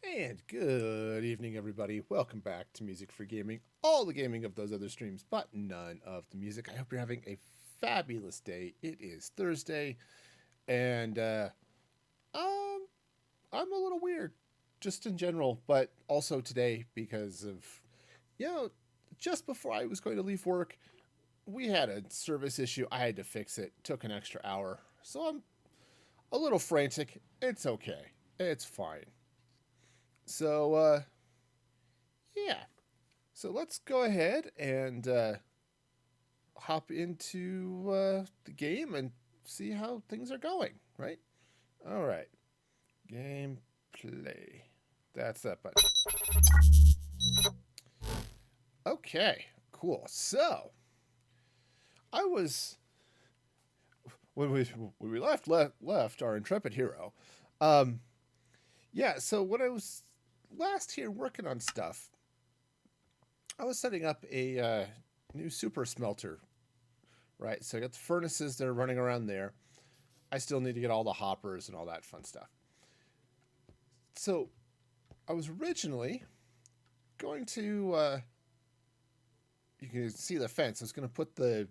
And good evening, everybody. Welcome back to Music for Gaming. All the gaming of those other streams, but none of the music. I hope you're having a fabulous day. It is Thursday, and um, I'm a little weird, just in general, but also today because of, you know, just before I was going to leave work, we had a service issue. I had to fix it. Took an extra hour, so I'm a little frantic. It's okay. It's fine. So, yeah. So let's go ahead and hop into the game and see how things are going, right? All right. Game play. That's that button. Okay, cool. So I was when we left our intrepid hero. Um, yeah. So when I was last here working on stuff, I was setting up a new super smelter. Right. So I got the furnaces that are running around there. I still need to get all the hoppers and all that fun stuff. So I was originally going to, you can see the fence. I was going to put the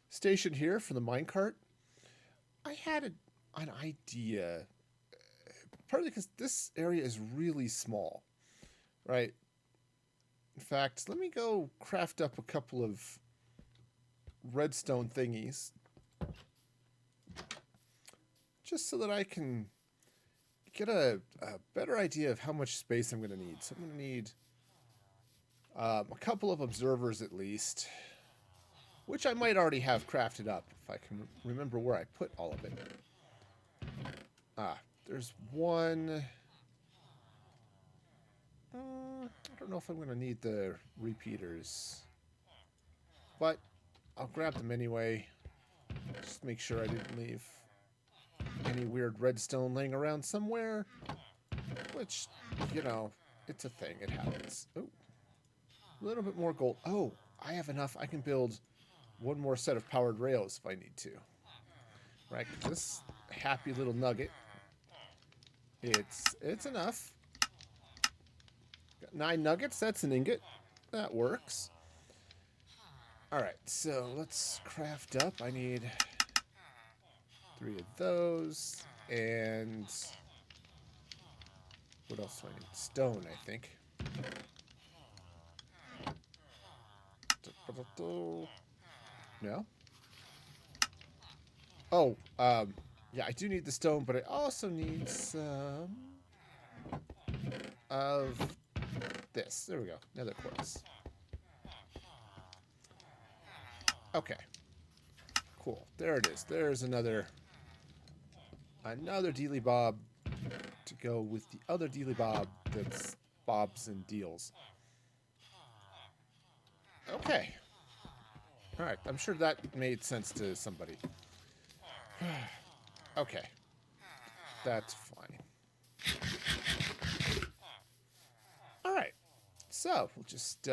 station here for the minecart. I had an idea, partly because this area is really small, right? In fact, let me go craft up a couple of redstone thingies just so that I can get a better idea of how much space I'm going to need. So I'm going to need a couple of observers at least, which I might already have crafted up if I can remember where I put all of it. There's one. I don't know if I'm going to need the repeaters, but I'll grab them anyway. Just make sure I didn't leave any weird redstone laying around somewhere, which, you know, it's a thing. It happens. Oh, a little bit more gold. Oh, I have enough. I can build one more set of powered rails if I need to. Right? 'Cause this happy little nugget, it's enough. Got 9 nuggets. That's an ingot. That works. All right, so let's craft up. I need 3 of those, and what else do I need? Stone, I think. No? Oh, yeah, I do need the stone, but I also need some of this. There we go. Nether quartz. Okay. Cool. There it is. There's another dealy bob to go with the other dealy bob that's bobs and deals. Okay. All right. I'm sure that made sense to somebody. Okay. That's fine. All right. So we'll just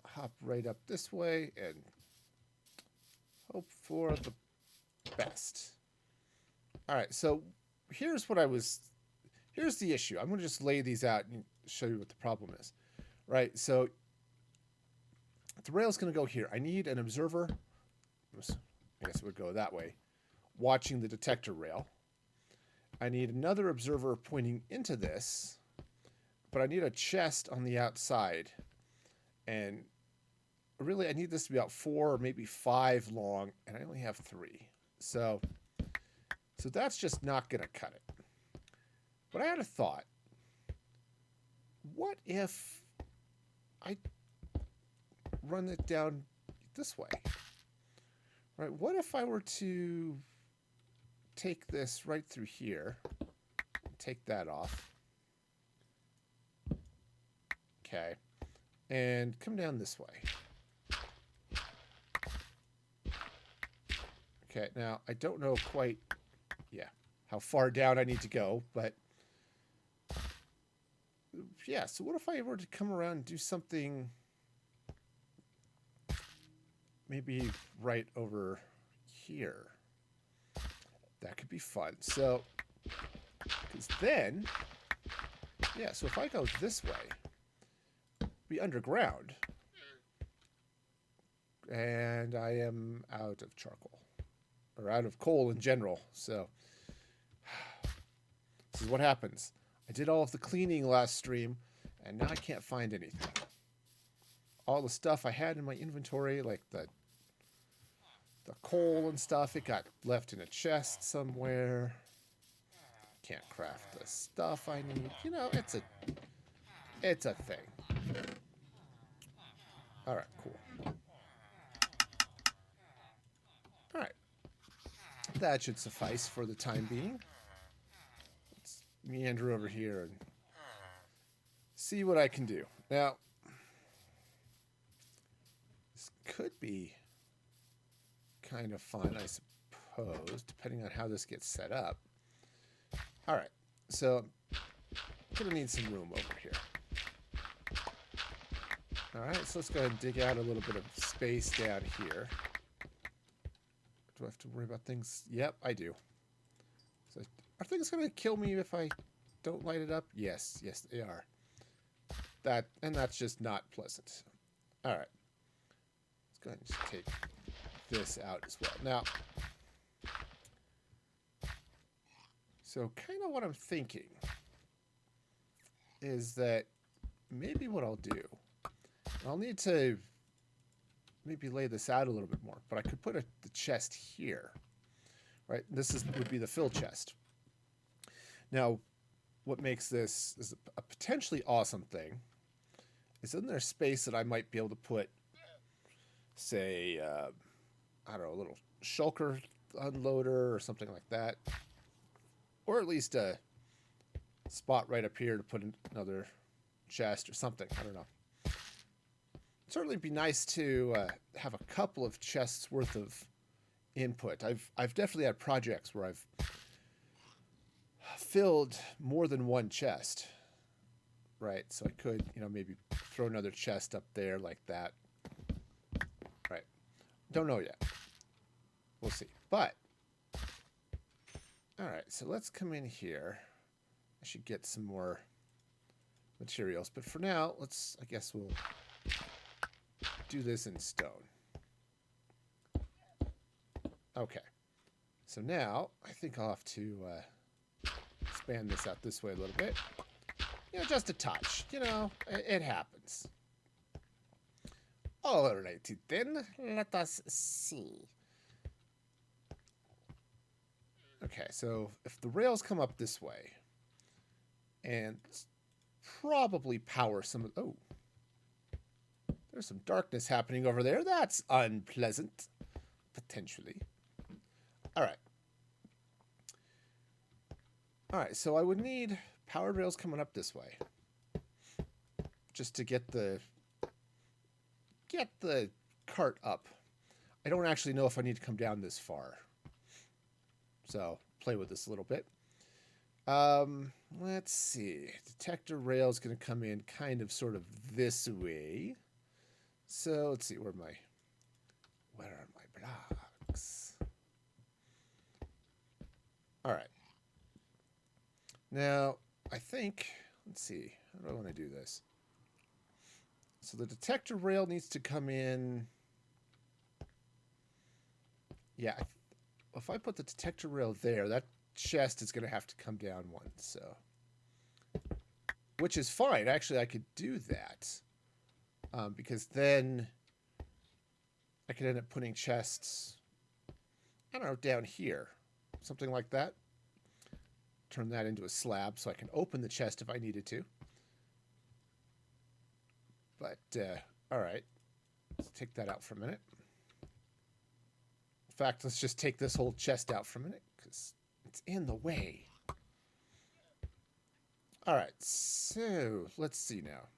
hop right up this way and hope for the best. All right. So here's what I was. Here's the issue. I'm going to just lay these out and show you what the problem is. Right. So the rail's going to go here. I need an observer. I guess it would go that way. Watching the detector rail. I need another observer pointing into this, but I need a chest on the outside. And really, I need this to be about 4 or maybe 5 long, and I only have 3. So that's just not going to cut it. But I had a thought. What if I run it down this way? Right? What if I were to take this right through here, take that off, okay, and come down this way. Okay, now I don't know quite, how far down I need to go, but yeah, so what if I were to come around and do something maybe right over here? That could be fun. So Because then, yeah, so if I go this way, be underground. And I am out of charcoal. Or out of coal in general. So, this is what happens. I did all of the cleaning last stream, and now I can't find anything. All the stuff I had in my inventory, like the coal and stuff, it got left in a chest somewhere. Can't craft the stuff I need. You know, it's a thing. Alright, cool. Alright. That should suffice for the time being. Let's meander over here and see what I can do. Now, this could be kind of fun, I suppose, depending on how this gets set up. Alright, so I'm gonna need some room over here. Alright, so let's go ahead and dig out a little bit of space down here. Do I have to worry about things? Yep, I do. So, are things gonna kill me if I don't light it up? Yes, yes they are. That's just not pleasant. Alright. Let's go ahead and just take this out as well. Now, so kind of what I'm thinking is that maybe what I'll do, I'll need to maybe lay this out a little bit more, but I could put the chest here, right? This would be the fill chest. Now, what makes this is a potentially awesome thing is in there space that I might be able to put, say, I don't know, a little shulker unloader or something like that. Or at least a spot right up here to put another chest or something. I don't know. It'd certainly be nice to have a couple of chests worth of input. I've definitely had projects where I've filled more than one chest. Right, so I could, you know, maybe throw another chest up there like that. Right. Don't know yet. We'll see. But alright, so let's come in here. I should get some more materials. But for now, I guess we'll do this in stone. Okay. So now, I think I'll have to expand this out this way a little bit. You know, just a touch. You know, it happens. Alrighty then, let us see. Okay, so if the rails come up this way, and probably power some of... Oh. There's some darkness happening over there. That's unpleasant. Potentially. Alright. Alright, so I would need powered rails coming up this way. Just to get the cart up. I don't actually know if I need to come down this far. So, play with this a little bit. Let's see. Detector rail is going to come in kind of sort of this way. So, let's see. Where are my blocks? All right. Now, I think, let's see. How do I want to do this? So, the detector rail needs to come in. Yeah, if I put the detector rail there, that chest is going to have to come down one, so. Which is fine. Actually, I could do that. Because then I could end up putting chests, I don't know, down here. Something like that. Turn that into a slab so I can open the chest if I needed to. But, alright. Let's take that out for a minute. In fact, let's just take this whole chest out for a minute, because it's in the way. Alright, so, let's see now.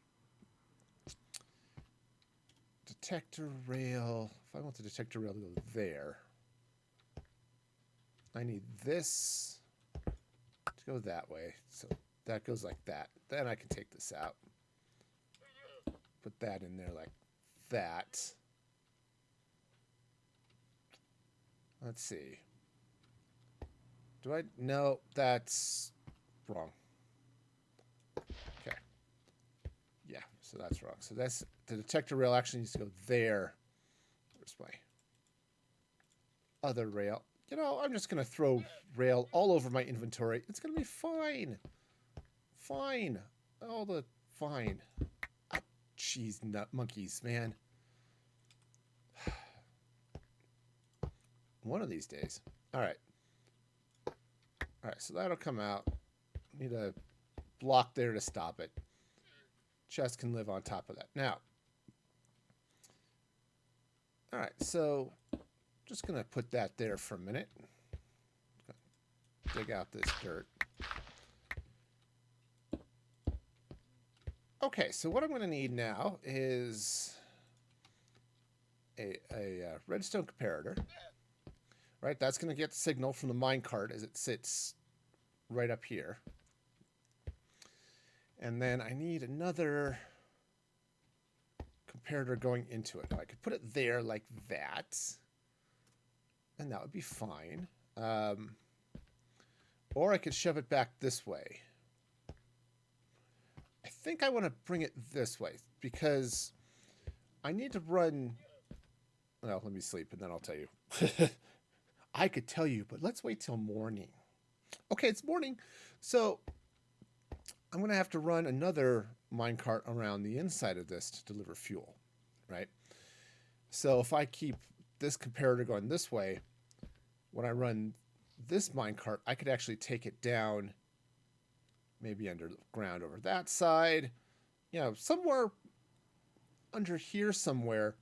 Detector rail. If I want the detector rail to go there, I need this to go that way. So that goes like that. Then I can take this out. Put that in there like that. Let's see. Do I... No, that's wrong. Okay. Yeah, so that's wrong. So that's the detector rail actually needs to go there. Where's my other rail? You know, I'm just going to throw rail all over my inventory. It's going to be fine. Fine. All the fine. Ah, cheese nut monkeys, man. One of these days. All right. All right, so that'll come out. Need a block there to stop it. Chest can live on top of that. Now, all right, so just going to put that there for a minute. Dig out this dirt. Okay, so what I'm going to need now is a redstone comparator. Right, that's going to get the signal from the minecart as it sits right up here. And then I need another comparator going into it. Now, I could put it there like that, and that would be fine. Or I could shove it back this way. I think I want to bring it this way because I need to run... Well, let me sleep and then I'll tell you. I could tell you, but let's wait till morning. Okay, it's morning. So I'm going to have to run another minecart around the inside of this to deliver fuel, right? So if I keep this comparator going this way, when I run this minecart, I could actually take it down maybe underground over that side. You know, somewhere under here somewhere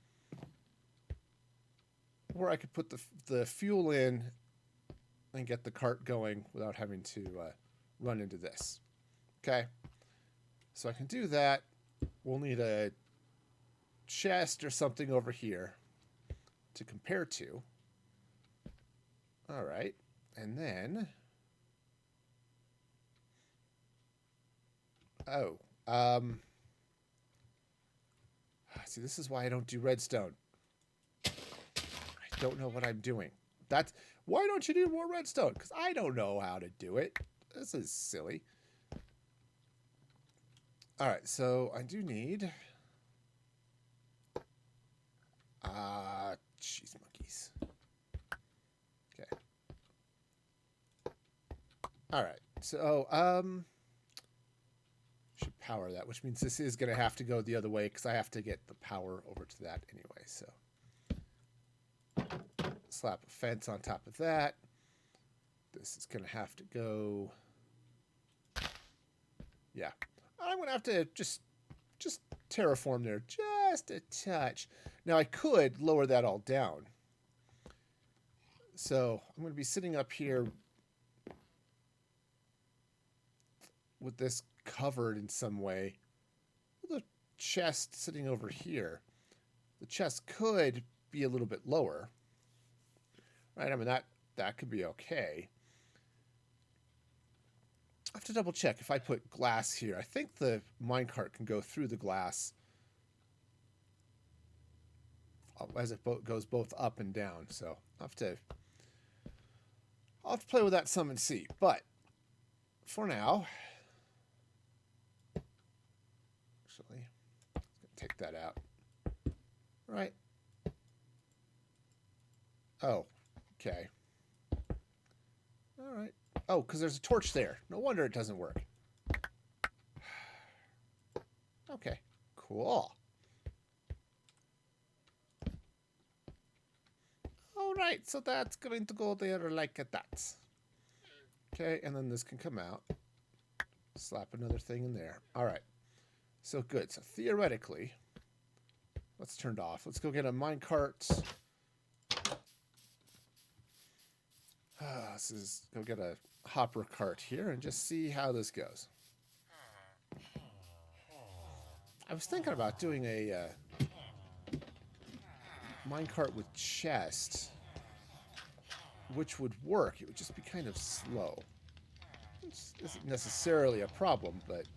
where I could put the fuel in and get the cart going without having to run into this. Okay, so I can do that. We'll need a chest or something over here to compare to. All right, and then... Oh, see, this is why I don't do redstone. I don't know what I'm doing. That's why don't you do more redstone? Because I don't know how to do it. This is silly. All right, so I do need... cheese monkeys. Okay. All right, so, should power that, which means this is going to have to go the other way because I have to get the power over to that anyway, so... Slap a fence on top of that. This is going to have to go... Yeah. I'm going to have to just terraform there just a touch. Now, I could lower that all down. So, I'm going to be sitting up here with this covered in some way. The chest sitting over here. The chest could be a little bit lower. Right, I mean, that could be okay. I have to double check if I put glass here. I think the minecart can go through the glass as it goes both up and down. So I'll have to play with that some and see. But for now, actually, let's take that out. Right. Oh, okay. All right. Oh, because there's a torch there. No wonder it doesn't work. Okay, cool. All right, so that's going to go there like that. Okay, and then this can come out. Slap another thing in there. All right, so good. So theoretically, let's turn it off. Let's go get a minecart. Go get a hopper cart here and just see how this goes. I was thinking about doing a minecart with chest, which would work. It would just be kind of slow. Which isn't necessarily a problem, but...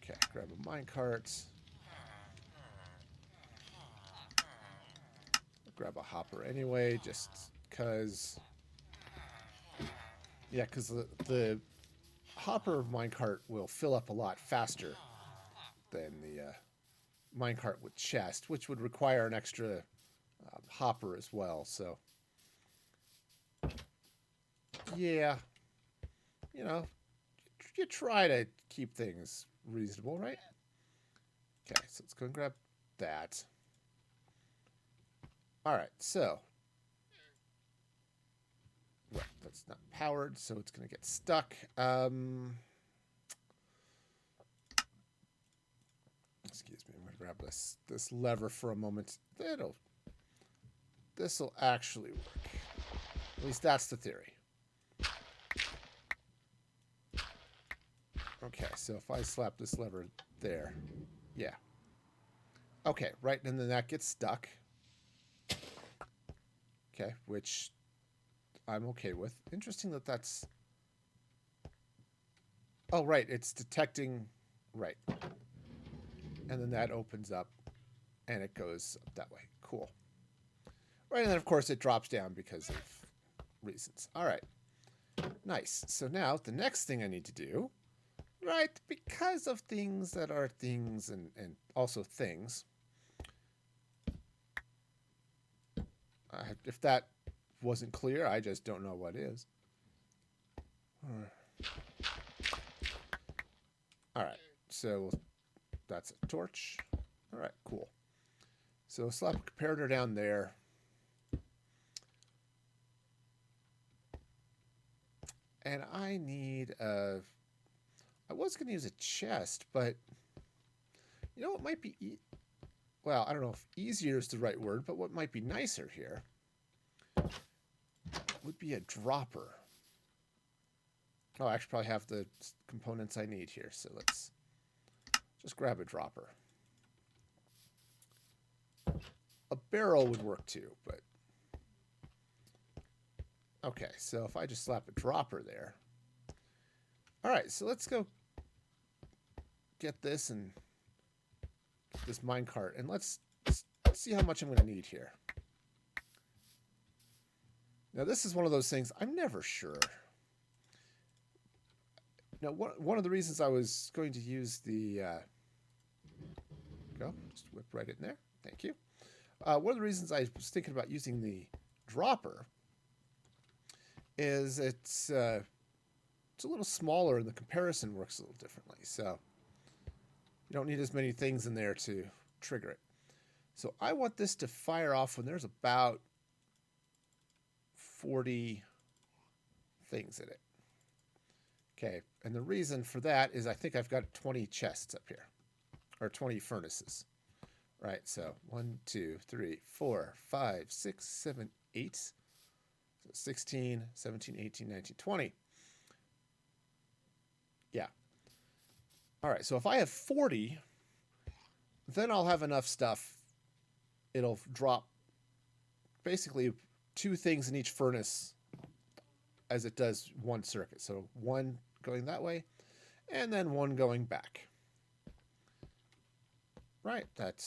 Okay, grab a minecart. Grab a hopper anyway, just because... Yeah, because the hopper minecart will fill up a lot faster than the minecart with chest, which would require an extra hopper as well. So, yeah, you know, you try to keep things reasonable, right? Okay, so let's go and grab that. All right, so well, that's not powered, so it's going to get stuck. Excuse me, I'm going to grab this lever for a moment. This'll actually work. At least that's the theory. Okay, so if I slap this lever there, yeah. Okay, right, and then that gets stuck. Okay, which I'm okay with. Interesting that that's... Oh, right, it's detecting... Right. And then that opens up, and it goes up that way. Cool. Right, and then, of course, it drops down because of reasons. All right. Nice. So now, the next thing I need to do... Right, because of things that are things and also things. If that wasn't clear, I just don't know what is. All right, so that's a torch. All right, cool. So slap a comparator down there. And I need a... I was going to use a chest, but you know what might be... Well, I don't know if easier is the right word, but what might be nicer here would be a dropper. Oh, I actually probably have the components I need here, so let's just grab a dropper. A barrel would work too, but... Okay, so if I just slap a dropper there... All right, so let's go get this and this minecart, and let's see how much I'm going to need here. Now, this is one of those things I'm never sure. Now, one of the reasons I was going to use the... go, just whip right in there. Thank you. One of the reasons I was thinking about using the dropper is it's a little smaller and the comparison works a little differently. So you don't need as many things in there to trigger it. So I want this to fire off when there's about 40 things in it. Okay, and the reason for that is I think I've got 20 chests up here, or 20 furnaces. Right, so 1, 2, 3, 4, 5, 6, 7, 8, so 16, 17, 18, 19, 20. Yeah. All right, so if I have 40, then I'll have enough stuff. It'll drop basically 2 things in each furnace as it does one circuit. So 1 going that way, and then 1 going back. Right, that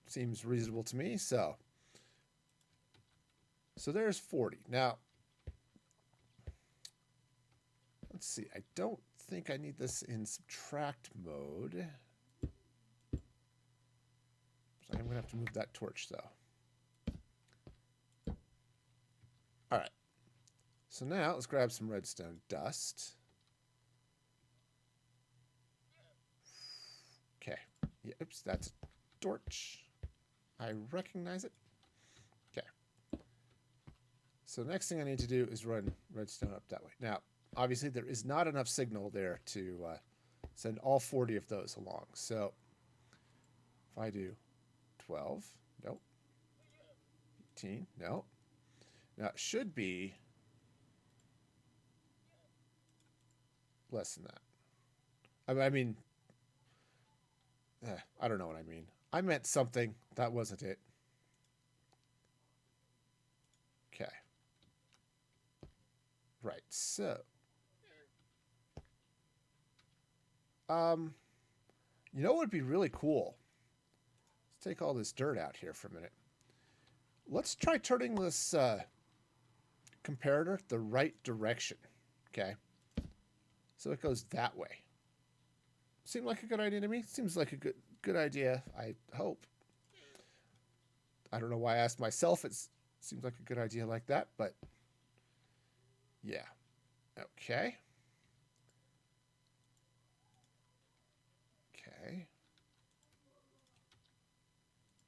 seems reasonable to me. So there's 40. Now, let's see. I don't think I need this in subtract mode. So I'm going to have to move that torch, though. All right. So now let's grab some redstone dust. Okay. Yeah, oops, that's a torch. I recognize it. Okay. So the next thing I need to do is run redstone up that way. Now, obviously, there is not enough signal there to send all 40 of those along. So if I do 12, nope. 18, no. Now, it should be less than that. I mean, I don't know what I mean. I meant something. That wasn't it. Okay. Right, so. You know what would be really cool? Let's take all this dirt out here for a minute. Let's try turning this comparator the right direction. Okay. So it goes that way. Seemed like a good idea to me. Seems like a good idea, I hope. I don't know why I asked myself. It seems like a good idea like that, but yeah. Okay. Okay.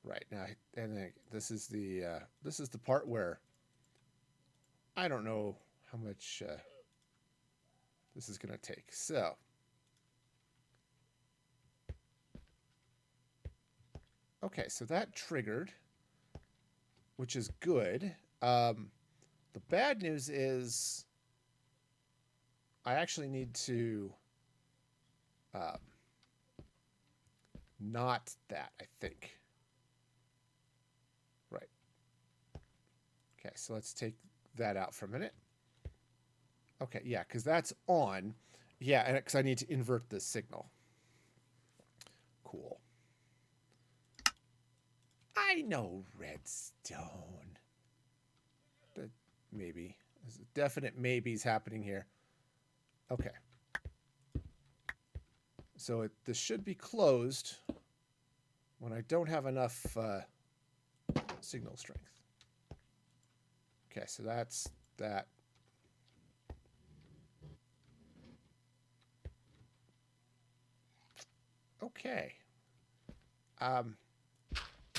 Right now, and then this is the part where I don't know how much this is going to take. So, okay, so that triggered, which is good. The bad news is I actually need to not that, I think. Right. Okay, so let's take that out for a minute. Okay, yeah, because that's on. Yeah, and because I need to invert this signal. Cool. I know redstone. But maybe. There's a definite maybes happening here. Okay. So this should be closed when I don't have enough signal strength. Okay, so that's that. Okay.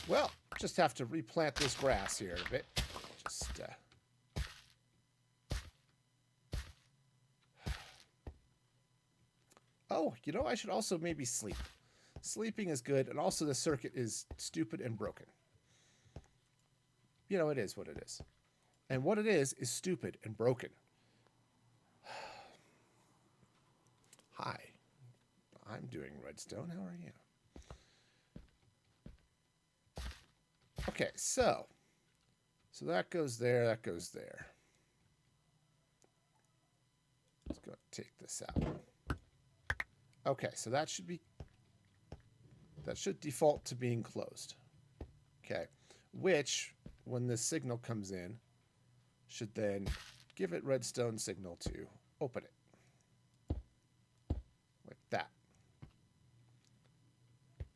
Well, just have to replant this grass here a bit. Just oh, you know, I should also maybe sleep. Sleeping is good, and also the circuit is stupid and broken. You know, it is what it is. And what it is stupid and broken. Hi. I'm doing redstone. How are you? Okay, so that goes there, that goes there. Let's go take this out. Okay, so that should default to being closed. Okay, which, when this signal comes in, should then give it redstone signal to open it. Like that.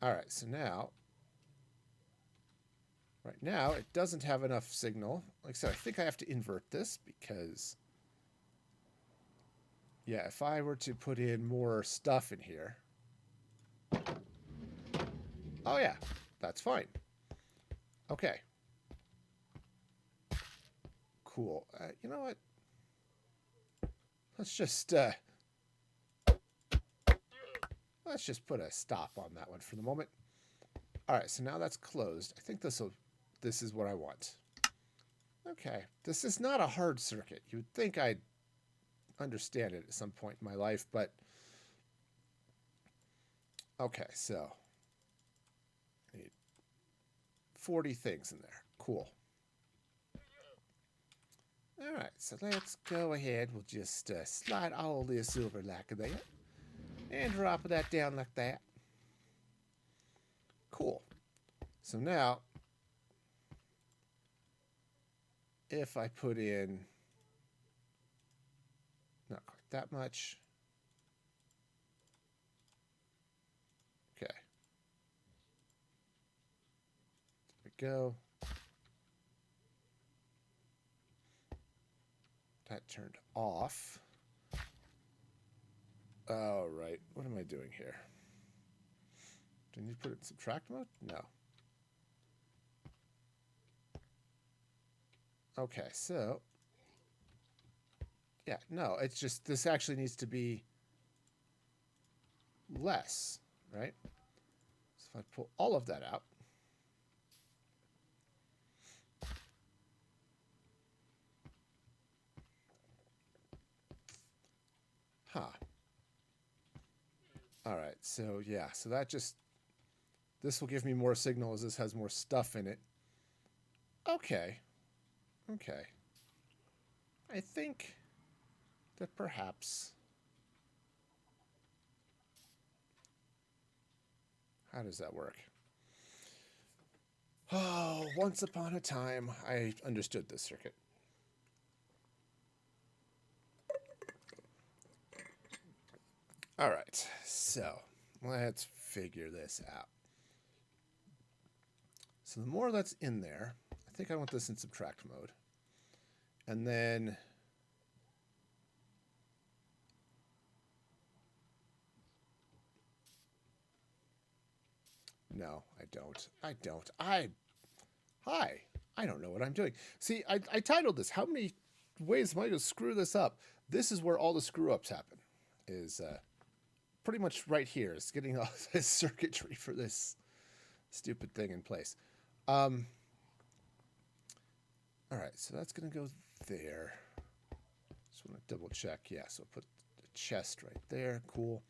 All right, so now, right now, it doesn't have enough signal. Like I said, I think I have to invert this because, yeah, if I were to put in more stuff in here, oh yeah, that's fine. Okay. Cool. You know what? Let's just put a stop on that one for the moment. All right, so now that's closed. I think this is what I want. Okay, this is not a hard circuit. You would think I'd understand it at some point in my life, but okay, so I need 40 things in there. Cool. All right, so let's go ahead. We'll just slide all this over like that and drop that down like that. Cool. So now, if I put in not quite that much. Okay. There we go. That turned off. Oh, right. What am I doing here? Do I need to put it in subtract mode? No. Okay, so yeah, no, it's just this actually needs to be less, right? So if I pull all of that out, huh. All right, so yeah, so that just, this will give me more signal as this has more stuff in it. Okay. Okay. I think that perhaps, how does that work? Oh, once upon a time, I understood this circuit. All right, so let's figure this out. So the more that's in there, I think I want this in subtract mode. And then no, I don't. Hi. I don't know what I'm doing. See, I titled this, how many ways am I going to screw this up? This is where all the screw ups happen. Is pretty much right here. Is getting all this circuitry for this stupid thing in place. All right, so that's going to go there. Just want to double check. Yeah, so put the chest right there. Cool.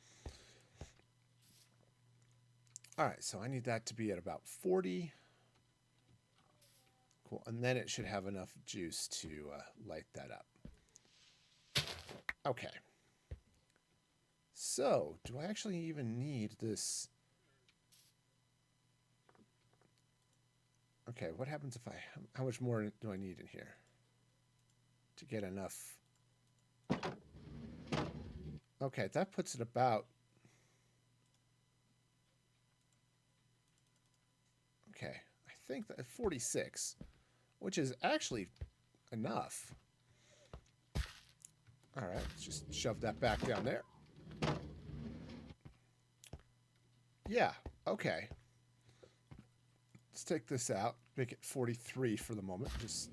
All right, so I need that to be at about 40. Cool, and then it should have enough juice to light that up. Okay. So, do I actually even need this? Okay, what happens if how much more do I need in here to get enough? Okay, that puts it about... Okay, I think that 46, which is actually enough. All right, let's just shove that back down there. Yeah, okay. Let's take this out, make it 43 for the moment. Just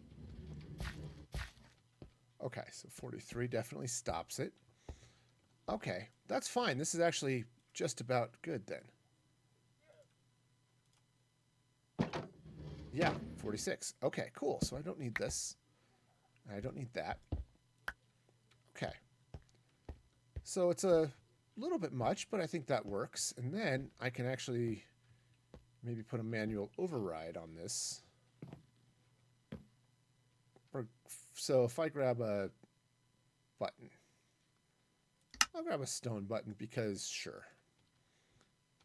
okay, so 43 definitely stops it. Okay, that's fine. This is actually just about good then. Yeah, 46. Okay, cool. So I don't need this. I don't need that. Okay. So it's a little bit much, but I think that works. And then I can actually maybe put a manual override on this. So if I grab a button, I'll grab a stone button because sure.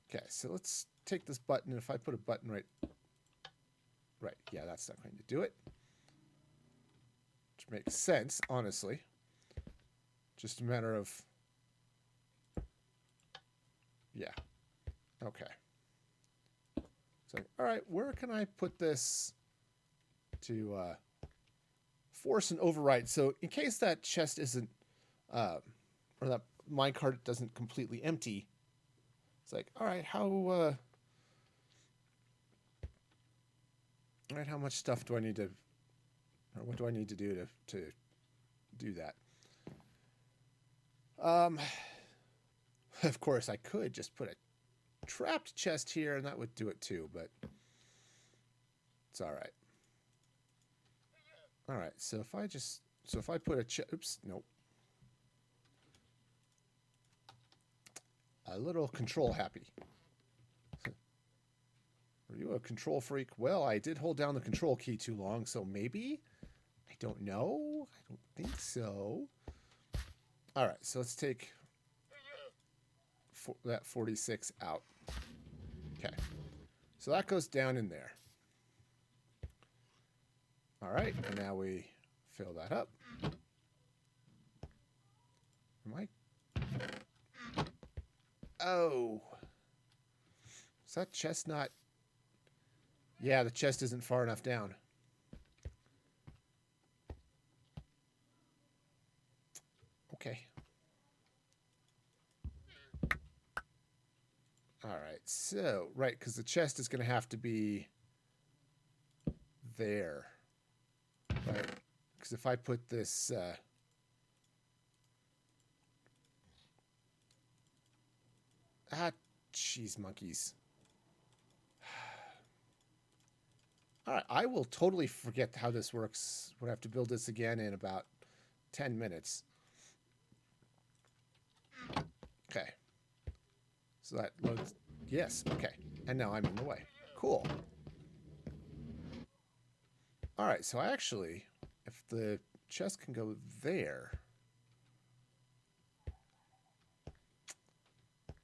Okay, so let's take this button. If I put a button right, yeah, that's not going to do it. Which makes sense, honestly. Just a matter of, yeah, okay. So, all right, where can I put this to force an override? So in case that chest isn't, or that minecart doesn't completely empty, it's like, all right, all right, how much stuff do I need to, or what do I need to do to do that? Of course, I could just put a trapped chest here, and that would do it too, but it's all right. All right, so if I put a oops, nope. A little control happy. Are you a control freak? Well, I did hold down the control key too long, so maybe? I don't know. I don't think so. All right, so let's take that 46 out. Okay. So that goes down in there. All right, and now we fill that up. Am I? Oh. Is that chest not? Yeah, the chest isn't far enough down. Okay. All right, so, right, because the chest is going to have to be there. Right? Because if I put this... cheese monkeys. All right, I will totally forget how this works. We'll have to build this again in about 10 minutes. Okay. So that loads... Yes, okay. And now I'm in the way. Cool. All right, so actually, if the chest can go there,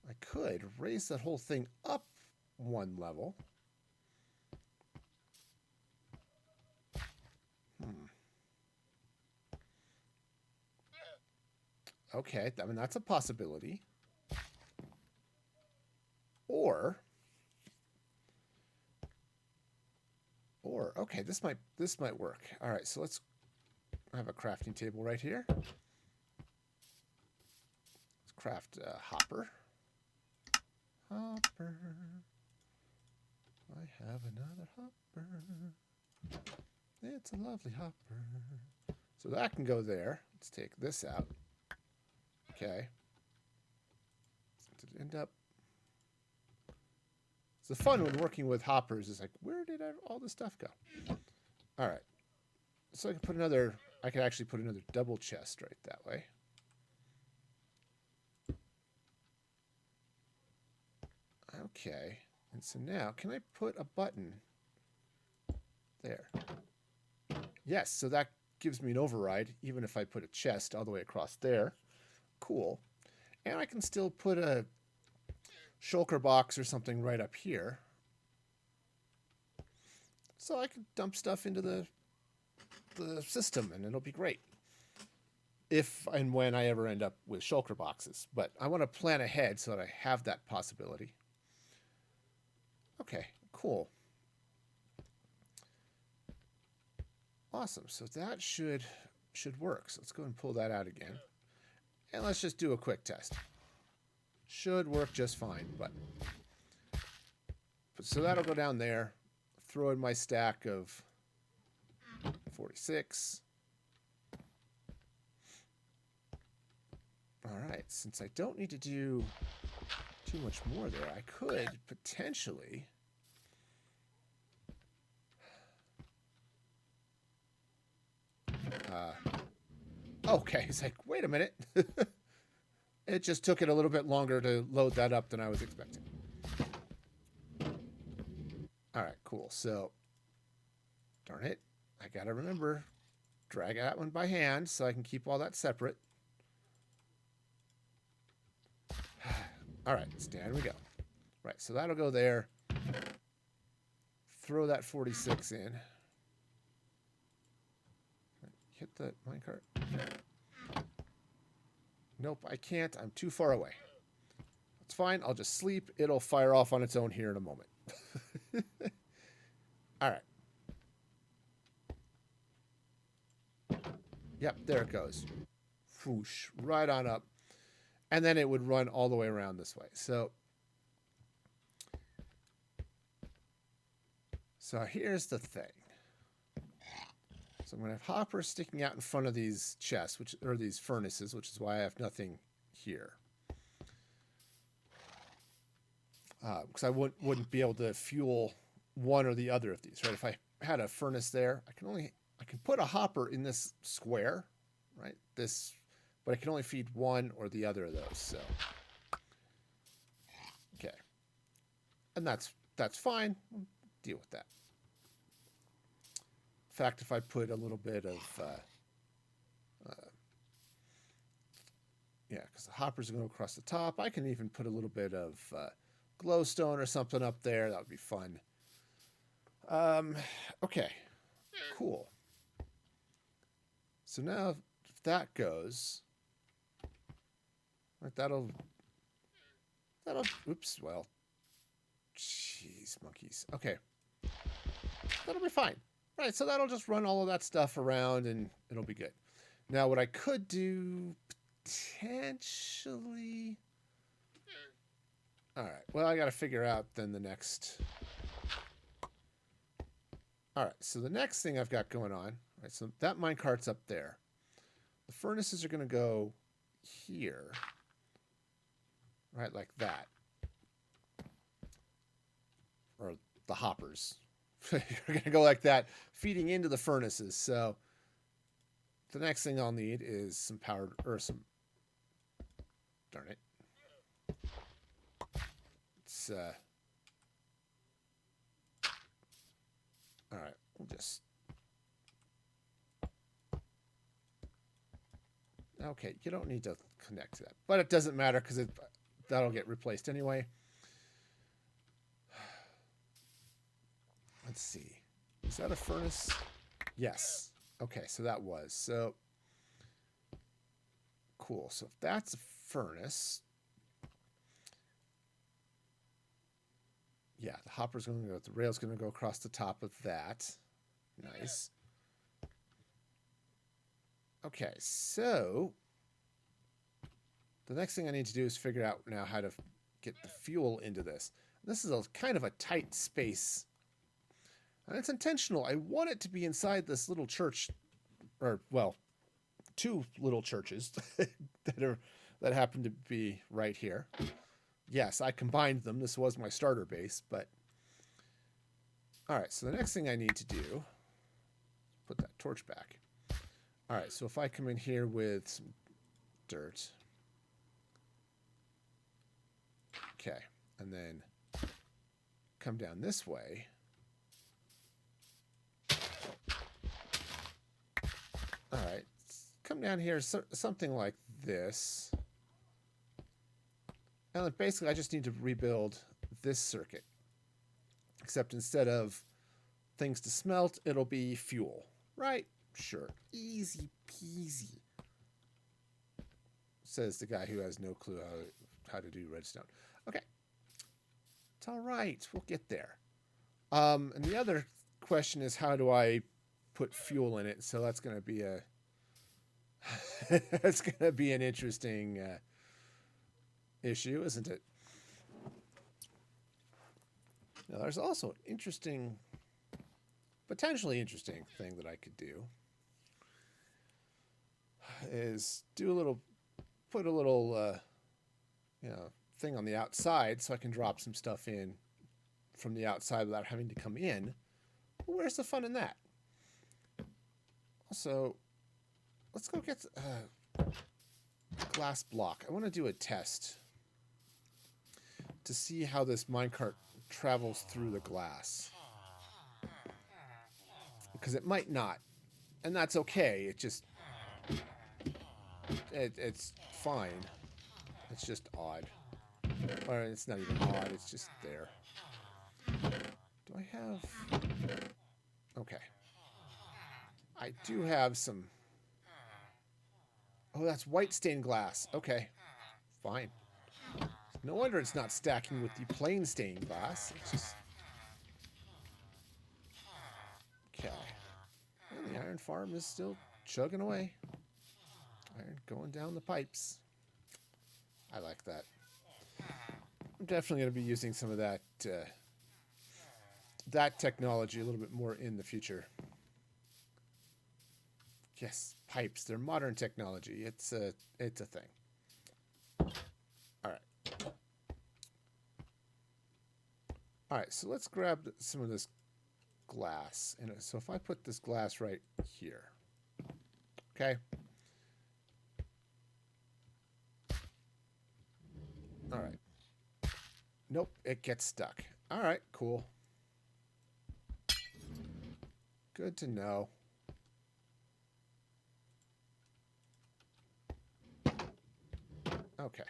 I could raise that whole thing up one level. Okay, I mean, that's a possibility. Or okay, this might work. All right, so let's have a crafting table right here. Let's craft a hopper. Hopper. I have another hopper. It's a lovely hopper. So that can go there. Let's take this out. Okay. Did it end up? So the fun when working with hoppers is like, where did all this stuff go? All right. So I can actually put another double chest right that way. Okay. And so now, can I put a button there? Yes, so that gives me an override, even if I put a chest all the way across there. Cool. And I can still put a shulker box or something right up here. So I can dump stuff into the system, and it'll be great. If and when I ever end up with shulker boxes. But I want to plan ahead so that I have that possibility. Okay, cool. Awesome. So that should work. So let's go and pull that out again. And let's just do a quick test. Should work just fine, but so that'll go down there. Throw in my stack of 46. All right, since I don't need to do too much more there, I could potentially okay, it's like, wait a minute. It just took it a little bit longer to load that up than I was expecting. All right, cool. So, darn it. I got to remember, drag that one by hand so I can keep all that separate. All right, so down we go. Right, so that'll go there. Throw that 46 in. Hit the minecart. Nope, I can't. I'm too far away. It's fine. I'll just sleep. It'll fire off on its own here in a moment. All right. Yep, there it goes. Whoosh, right on up. And then it would run all the way around this way. So here's the thing. So I'm going to have hoppers sticking out in front of these chests, or these furnaces, which is why I have nothing here. Because I wouldn't be able to fuel one or the other of these, right? If I had a furnace there, I can put a hopper in this square, right? But I can only feed one or the other of those. So, okay, and that's fine. We'll deal with that. In fact, if I put a little bit of, yeah, because the hoppers are going to go across the top. I can even put a little bit of glowstone or something up there. That would be fun. Okay, cool. So now if that goes, right, that'll, oops, well, jeez, monkeys. Okay, that'll be fine. Right, so that'll just run all of that stuff around and it'll be good. Now, what I could do potentially... All right, well, I got to figure out then the next... All right, so the next thing I've got going on, right, so that minecart's up there. The furnaces are going to go here, right, like that. Or the hoppers. You're going to go like that, feeding into the furnaces. So the next thing I'll need is some powered, or some, darn it. It's, all right, we'll just, okay, you don't need to connect to that, but it doesn't matter because that'll get replaced anyway. Let's see. Is that a furnace? Yes. Okay, so that was. So, cool. So if that's a furnace, Yeah, the hopper's going to go, the rail's going to go across the top of that. Nice. Okay, so the next thing I need to do is figure out now how to get the fuel into this. This is a kind of a tight space. And it's intentional. I want it to be inside this little church, or, well, two little churches that happen to be right here. Yes, I combined them. This was my starter base, but... Alright, so the next thing I need to do... Put that torch back. Alright, so if I come in here with some dirt... Okay, and then come down this way. Alright, come down here, something like this. And then basically I just need to rebuild this circuit. Except instead of things to smelt, it'll be fuel. Right? Sure. Easy peasy. Says the guy who has no clue how to do redstone. Okay. It's all right. We'll get there. And the other question is, how do I put fuel in it? So that's going to be a... that's going to be an interesting issue, isn't it? Now, there's also an interesting, potentially interesting thing that I could do. Is do a little, put a little, thing on the outside so I can drop some stuff in from the outside without having to come in. Well, where's the fun in that? Also, let's go get a glass block. I want to do a test to see how this minecart travels through the glass. Because it might not. And that's okay. It just... It's fine. It's just odd. Or it's not even odd. It's just there. Do I have... Okay. I do have some... Oh, that's white stained glass. Okay. Fine. No wonder it's not stacking with the plain stained glass. It's just... Okay. And the iron farm is still chugging away. Iron going down the pipes. I like that. I'm definitely going to be using some of that that technology a little bit more in the future. Yes, pipes. They're modern technology. It's a thing. All right. All right, so let's grab some of this glass. And so if I put this glass right here. Okay. All right. Nope, it gets stuck. All right, cool. Good to know. Okay.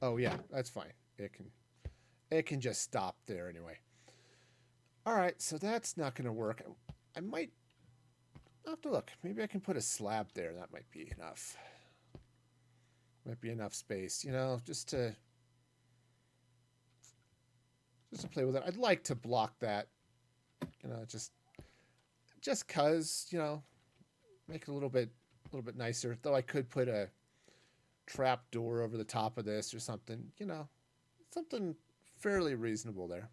Oh yeah, that's fine. It can just stop there anyway. All right, so that's not going to work. I might have to look. Maybe I can put a slab there. That might be enough. Might be enough space, just to play with it. I'd like to block that, just cause, make it a little bit nicer. Though I could put a trap door over the top of this or something, something fairly reasonable there.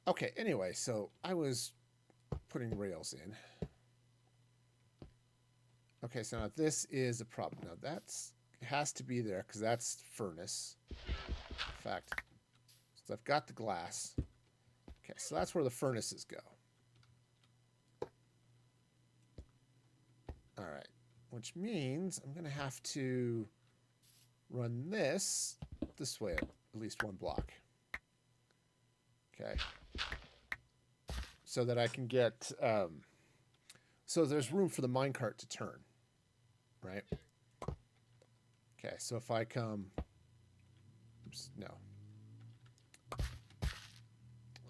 Okay, anyway, so I was putting rails in. Okay, so now this is a problem. Now it has to be there because that's furnace. In fact, so I've got the glass. Okay, so that's where the furnaces go. All right, which means I'm going to have to run this way at least one block. Okay. So that I can get... so there's room for the minecart to turn. Right? Okay, so if I come... Oops, no.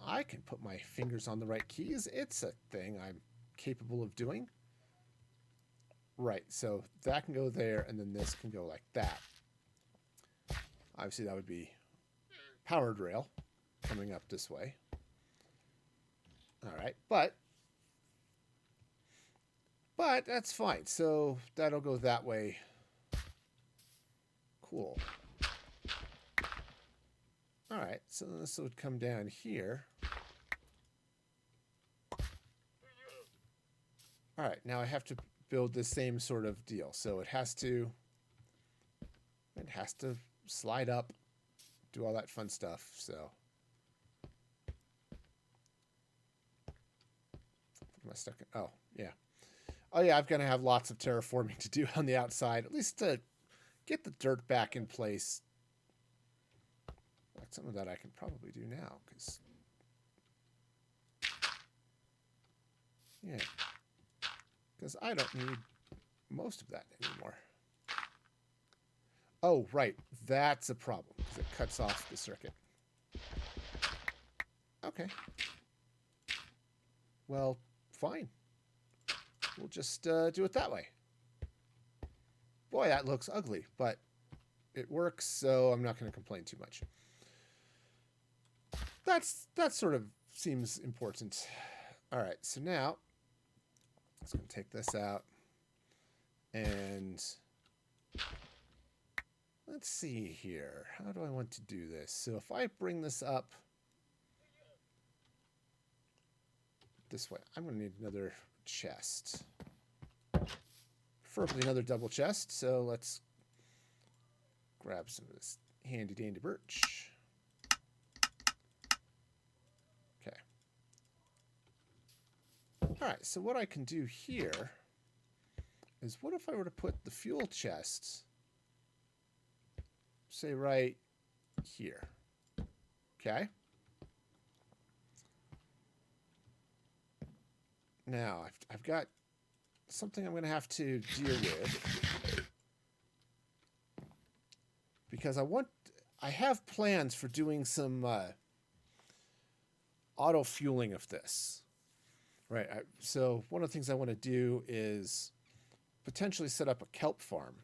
I can put my fingers on the right keys. It's a thing I'm capable of doing. Right, so that can go there, and then this can go like that. Obviously, that would be powered rail coming up this way. All right, but that's fine. So that'll go that way. Cool. All right, so this would come down here. All right, now I have to build the same sort of deal. So it has to slide up, do all that fun stuff. So am I stuck in? Oh, yeah. Oh, yeah, I'm going to have lots of terraforming to do on the outside, at least to get the dirt back in place. Like some of that I can probably do now, because... yeah. Because I don't need most of that anymore. Oh, right. That's a problem, because it cuts off the circuit. Okay. Well, fine. We'll just do it that way. Boy, that looks ugly, but it works, so I'm not going to complain too much. That sort of seems important. All right, so now let's go take this out, and let's see here. How do I want to do this? So if I bring this up this way, I'm going to need another chest. Preferably another double chest, so let's grab some of this handy dandy birch. Okay. Alright, so what I can do here is, what if I were to put the fuel chest, say right here? Okay. Now, I've got something I'm going to have to deal with, because I have plans for doing some auto fueling of this. Right. So one of the things I want to do is potentially set up a kelp farm.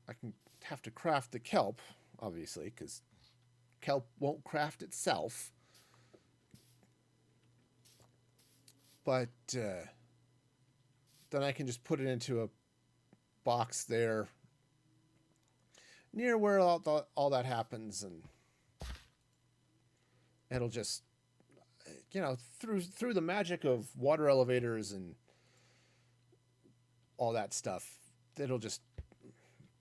I can have to craft the kelp, obviously, because kelp won't craft itself. But then I can just put it into a box there near where all that happens, and it'll just, through the magic of water elevators and all that stuff, it'll just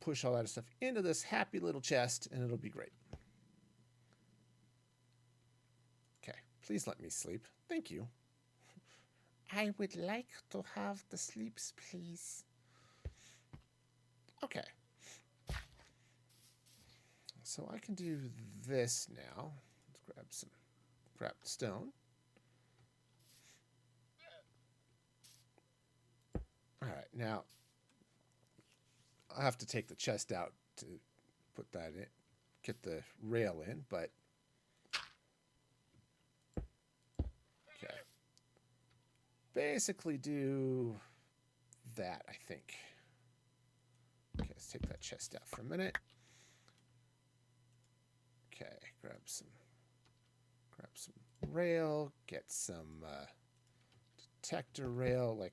push all that stuff into this happy little chest, and it'll be great. Okay, please let me sleep. Thank you. I would like to have the sleeps, please. Okay. So I can do this now. Let's grab the stone. All right, now I'll have to take the chest out to put that in, get the rail in, but okay. Basically do that, I think. Okay, let's take that chest out for a minute. Okay, grab some rail, get some detector rail, like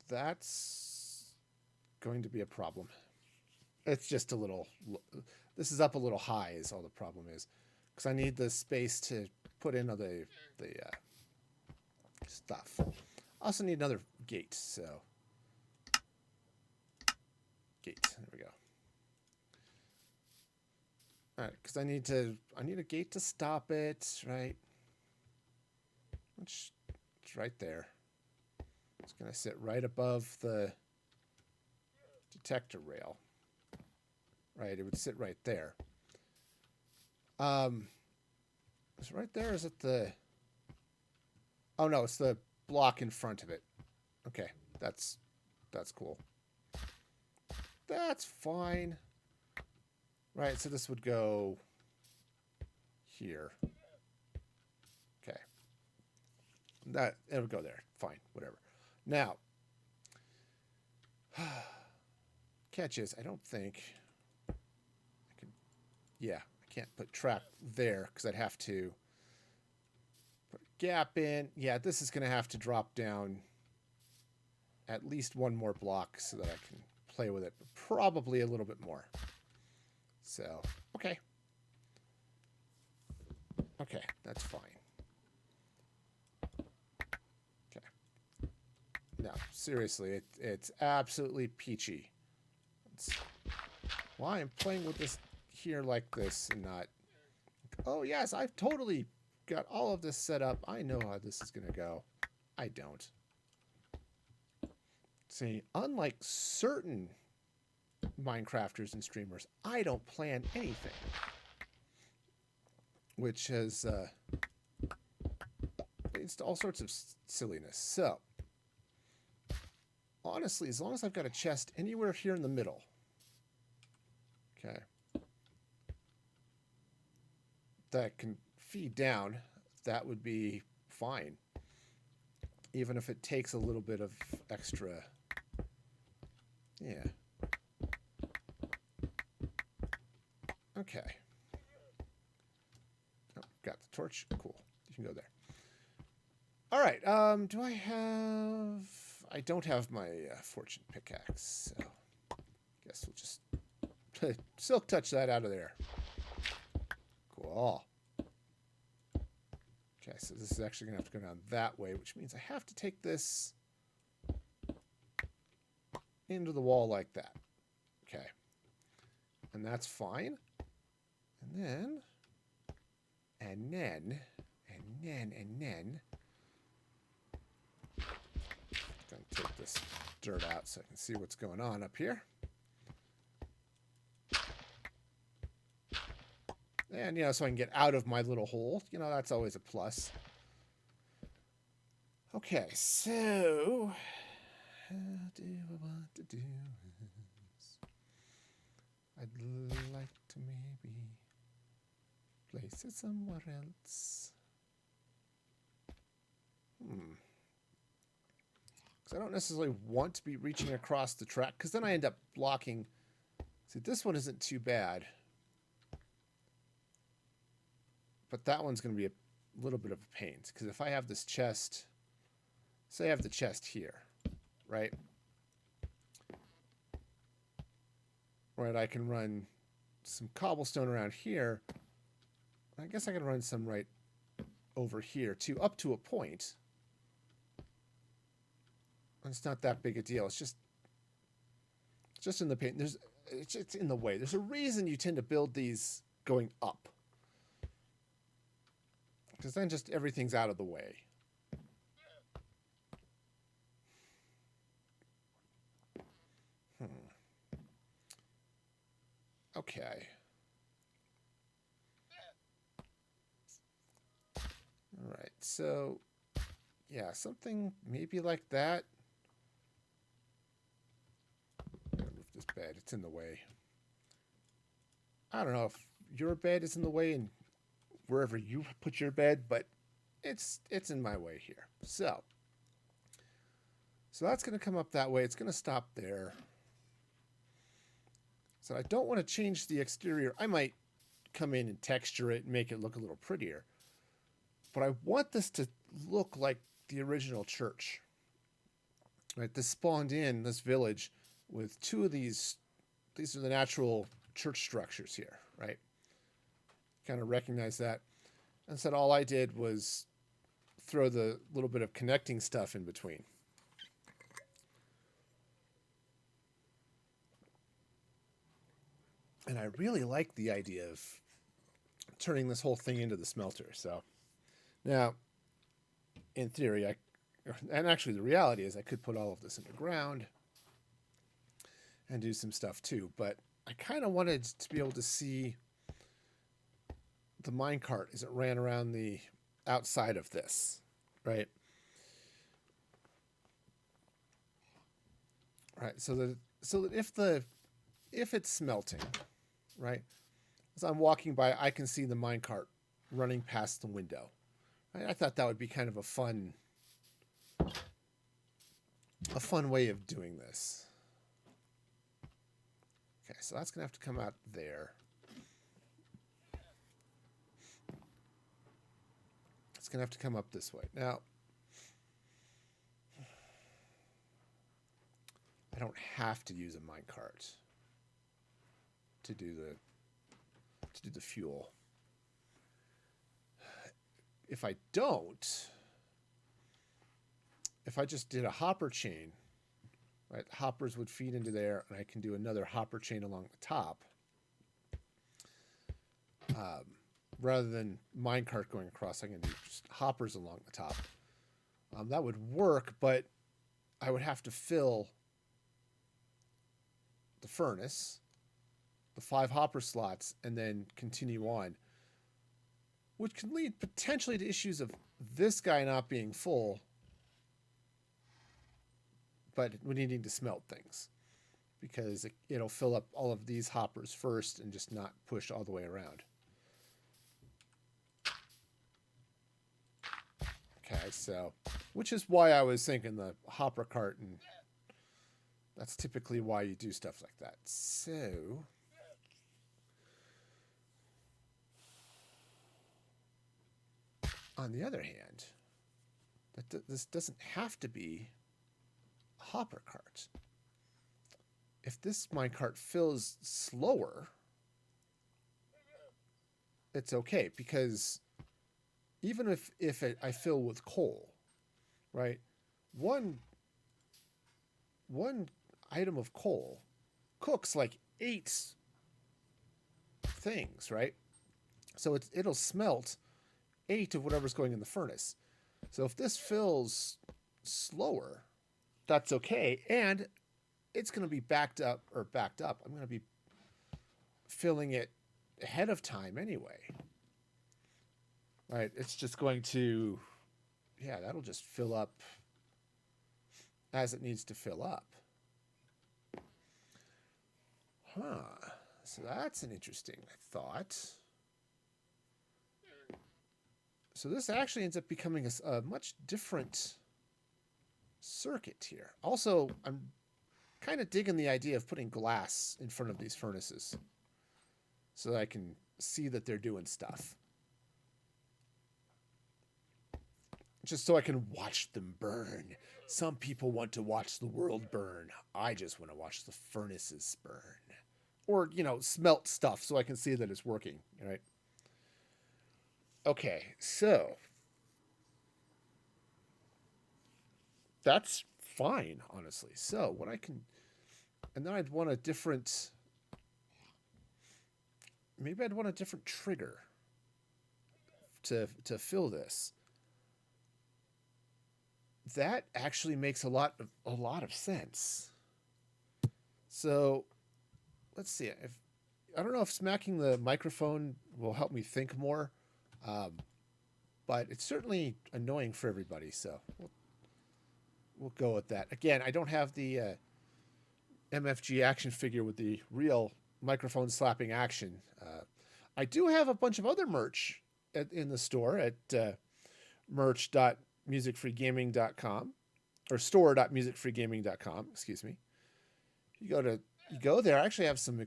that's going to be a problem. It's just a little, this is up a little high is all the problem is, because I need the space to put in all the stuff. I also need another gate, so gate, there we go. All right, because I need a gate to stop it, right? It's right there. It's going to sit right above the detector rail. Right, it would sit right there. Is it right there? Is it the... oh, no, it's the block in front of it. Okay, that's cool. That's fine. Right, so this would go here. that it'll go there. Fine, whatever. Now, catch is, I don't think I can. Yeah, I can't put trap there because I'd have to put a gap in. Yeah, this is going to have to drop down at least one more block so that I can play with it, but probably a little bit more. So, okay. Okay, that's fine. Okay. No, seriously, it's absolutely peachy. Why I'm playing with this here like this and not... Oh, yes, I've totally got all of this set up. I know how this is going to go. I don't. See, unlike certain Minecrafters and streamers, I don't plan anything. Which has leads to all sorts of silliness. So, honestly, as long as I've got a chest anywhere here in the middle, okay, that can feed down, that would be fine. Even if it takes a little bit of extra, yeah. Okay. Oh, got the torch. Cool. You can go there. All right. Do I have... I don't have my fortune pickaxe, so I guess we'll just silk touch that out of there. Cool. Okay, so this is actually going to have to go down that way, which means I have to take this into the wall like that. Okay. And that's fine. And then... And then... I'm going to take this dirt out so I can see what's going on up here. And, so I can get out of my little hole. That's always a plus. Okay, so... How do I want to do this? I'd like to maybe place it somewhere else. Because I don't necessarily want to be reaching across the track, because then I end up blocking. See, this one isn't too bad. But that one's going to be a little bit of a pain, because if I have this chest, say I have the chest here, right? Right, I can run some cobblestone around here. I guess I can run some right over here too, up to a point. And it's not that big a deal. It's just in the paint. It's in the way. There's a reason you tend to build these going up, because then just everything's out of the way. Okay. All right. So, yeah, something maybe like that. I'm gonna move this bed. It's in the way. I don't know if your bed is in the way and wherever you put your bed, but it's in my way here. So that's going to come up that way. It's going to stop there. So I don't want to change the exterior. I might come in and texture it and make it look a little prettier. But I want this to look like the original church. Right? This spawned in this village with two of these. These are the natural church structures here, right? Kind of recognize that. And said all I did was throw the little bit of connecting stuff in between. And I really like the idea of turning this whole thing into the smelter. So now, in theory, and actually the reality is I could put all of this underground and do some stuff too. But I kind of wanted to be able to see the minecart as it ran around the outside of this, right? Right. So that if it's smelting, right, as I'm walking by, I can see the minecart running past the window. Right? I thought that would be kind of a fun a fun way of doing this. Okay, so that's going to have to come out there. It's going to have to come up this way. Now, I don't have to use a minecart to do the fuel. If I don't, if I just did a hopper chain, right, hoppers would feed into there, and I can do another hopper chain along the top, rather than minecart going across. I can do just hoppers along the top. That would work, but I would have to fill the furnace, the 5 hopper slots, and then continue on, which can lead potentially to issues of this guy not being full, but we needing to smelt things, because it'll fill up all of these hoppers first and just not push all the way around. Okay, so, which is why I was thinking the hopper cart, and that's typically why you do stuff like that. So, on the other hand, this doesn't have to be a hopper cart. If this minecart fills slower, it's okay, because even if I fill with coal, right? One item of coal cooks like 8 things, right? So it'll smelt 8 of whatever's going in the furnace. So if this fills slower, that's okay, and it's going to be backed up. I'm going to be filling it ahead of time anyway. Right, it's just going to, yeah, that'll just fill up as it needs to fill up. Huh. So that's an interesting thought. So this actually ends up becoming a much different circuit here. Also, I'm kind of digging the idea of putting glass in front of these furnaces so that I can see that they're doing stuff. Just so I can watch them burn. Some people want to watch the world burn. I just want to watch the furnaces burn. Or, smelt stuff so I can see that it's working, right? Okay, so that's fine, honestly. So what I can, and then I'd want a different, maybe I'd want a different trigger to fill this. That actually makes a lot of sense. So let's see. I don't know if smacking the microphone will help me think more, but it's certainly annoying for everybody. So we'll go with that. Again, I don't have the MFG action figure with the real microphone slapping action. I do have a bunch of other merch in the store at merch.musicfreegaming.com or store.musicfreegaming.com. Excuse me. You go there. I actually have some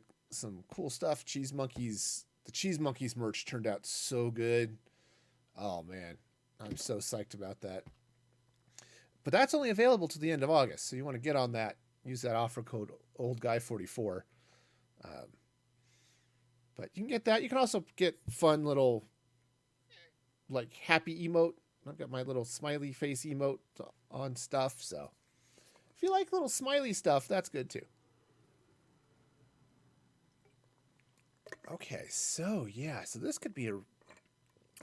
cool stuff. Cheese Monkeys. The Cheese Monkeys merch turned out so good. Oh man, I'm so psyched about that. But that's only available to the end of August, so you want to get on that. Use that offer code OldGuy44. But you can get that. You can also get fun little, like, happy emote. I've got my little smiley face emote on stuff. So if you like little smiley stuff, that's good too. Okay, so yeah, so this could be a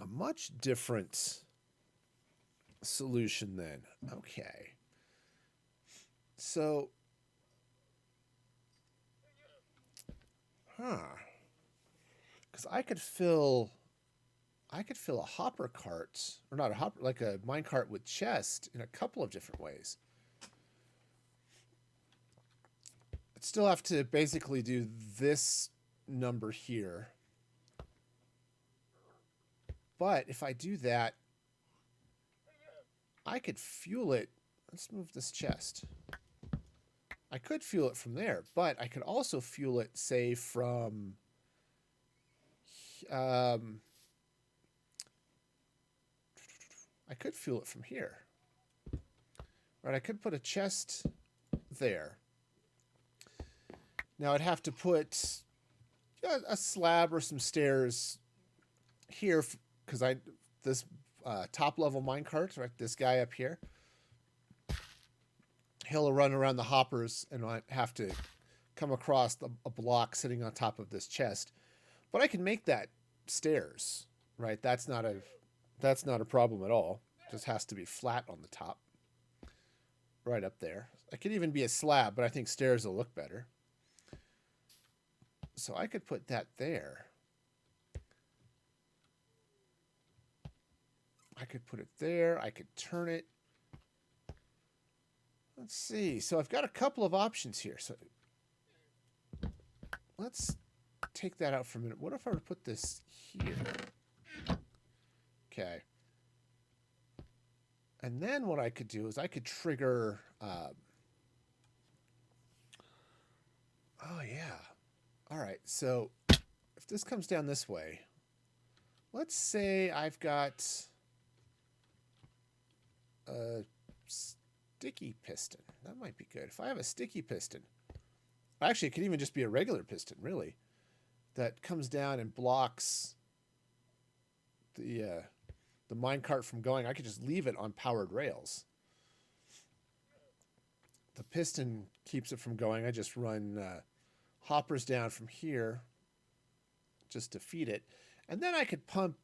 much different solution then. Okay. So, because I could fill a hopper cart, or not a hopper, like a minecart with chest in a couple of different ways. I'd still have to basically do this number here. But if I do that, I could fuel it let's move this chest. I could fuel it from there, but I could also fuel it, say, from... I could fuel it from here. Right, I could put a chest there. Now I'd have to put a slab or some stairs here because this top level minecart, right? This guy up here, he'll run around the hoppers, and I have to come across a block sitting on top of this chest. But I can make that stairs, right? That's not a problem at all. It just has to be flat on the top, right up there. It could even be a slab, but I think stairs will look better. So I could put that there. I could put it there. I could turn it. Let's see. So I've got a couple of options here. So let's take that out for a minute. What if I were to put this here? Okay. And then what I could do is I could trigger... oh, yeah. All right. So if this comes down this way, let's say I've got a sticky piston. That might be good. If I have a sticky piston, actually, it could even just be a regular piston, really, that comes down and blocks the minecart from going. I could just leave it on powered rails. The piston keeps it from going. I just run hoppers down from here just to feed it. And then I could pump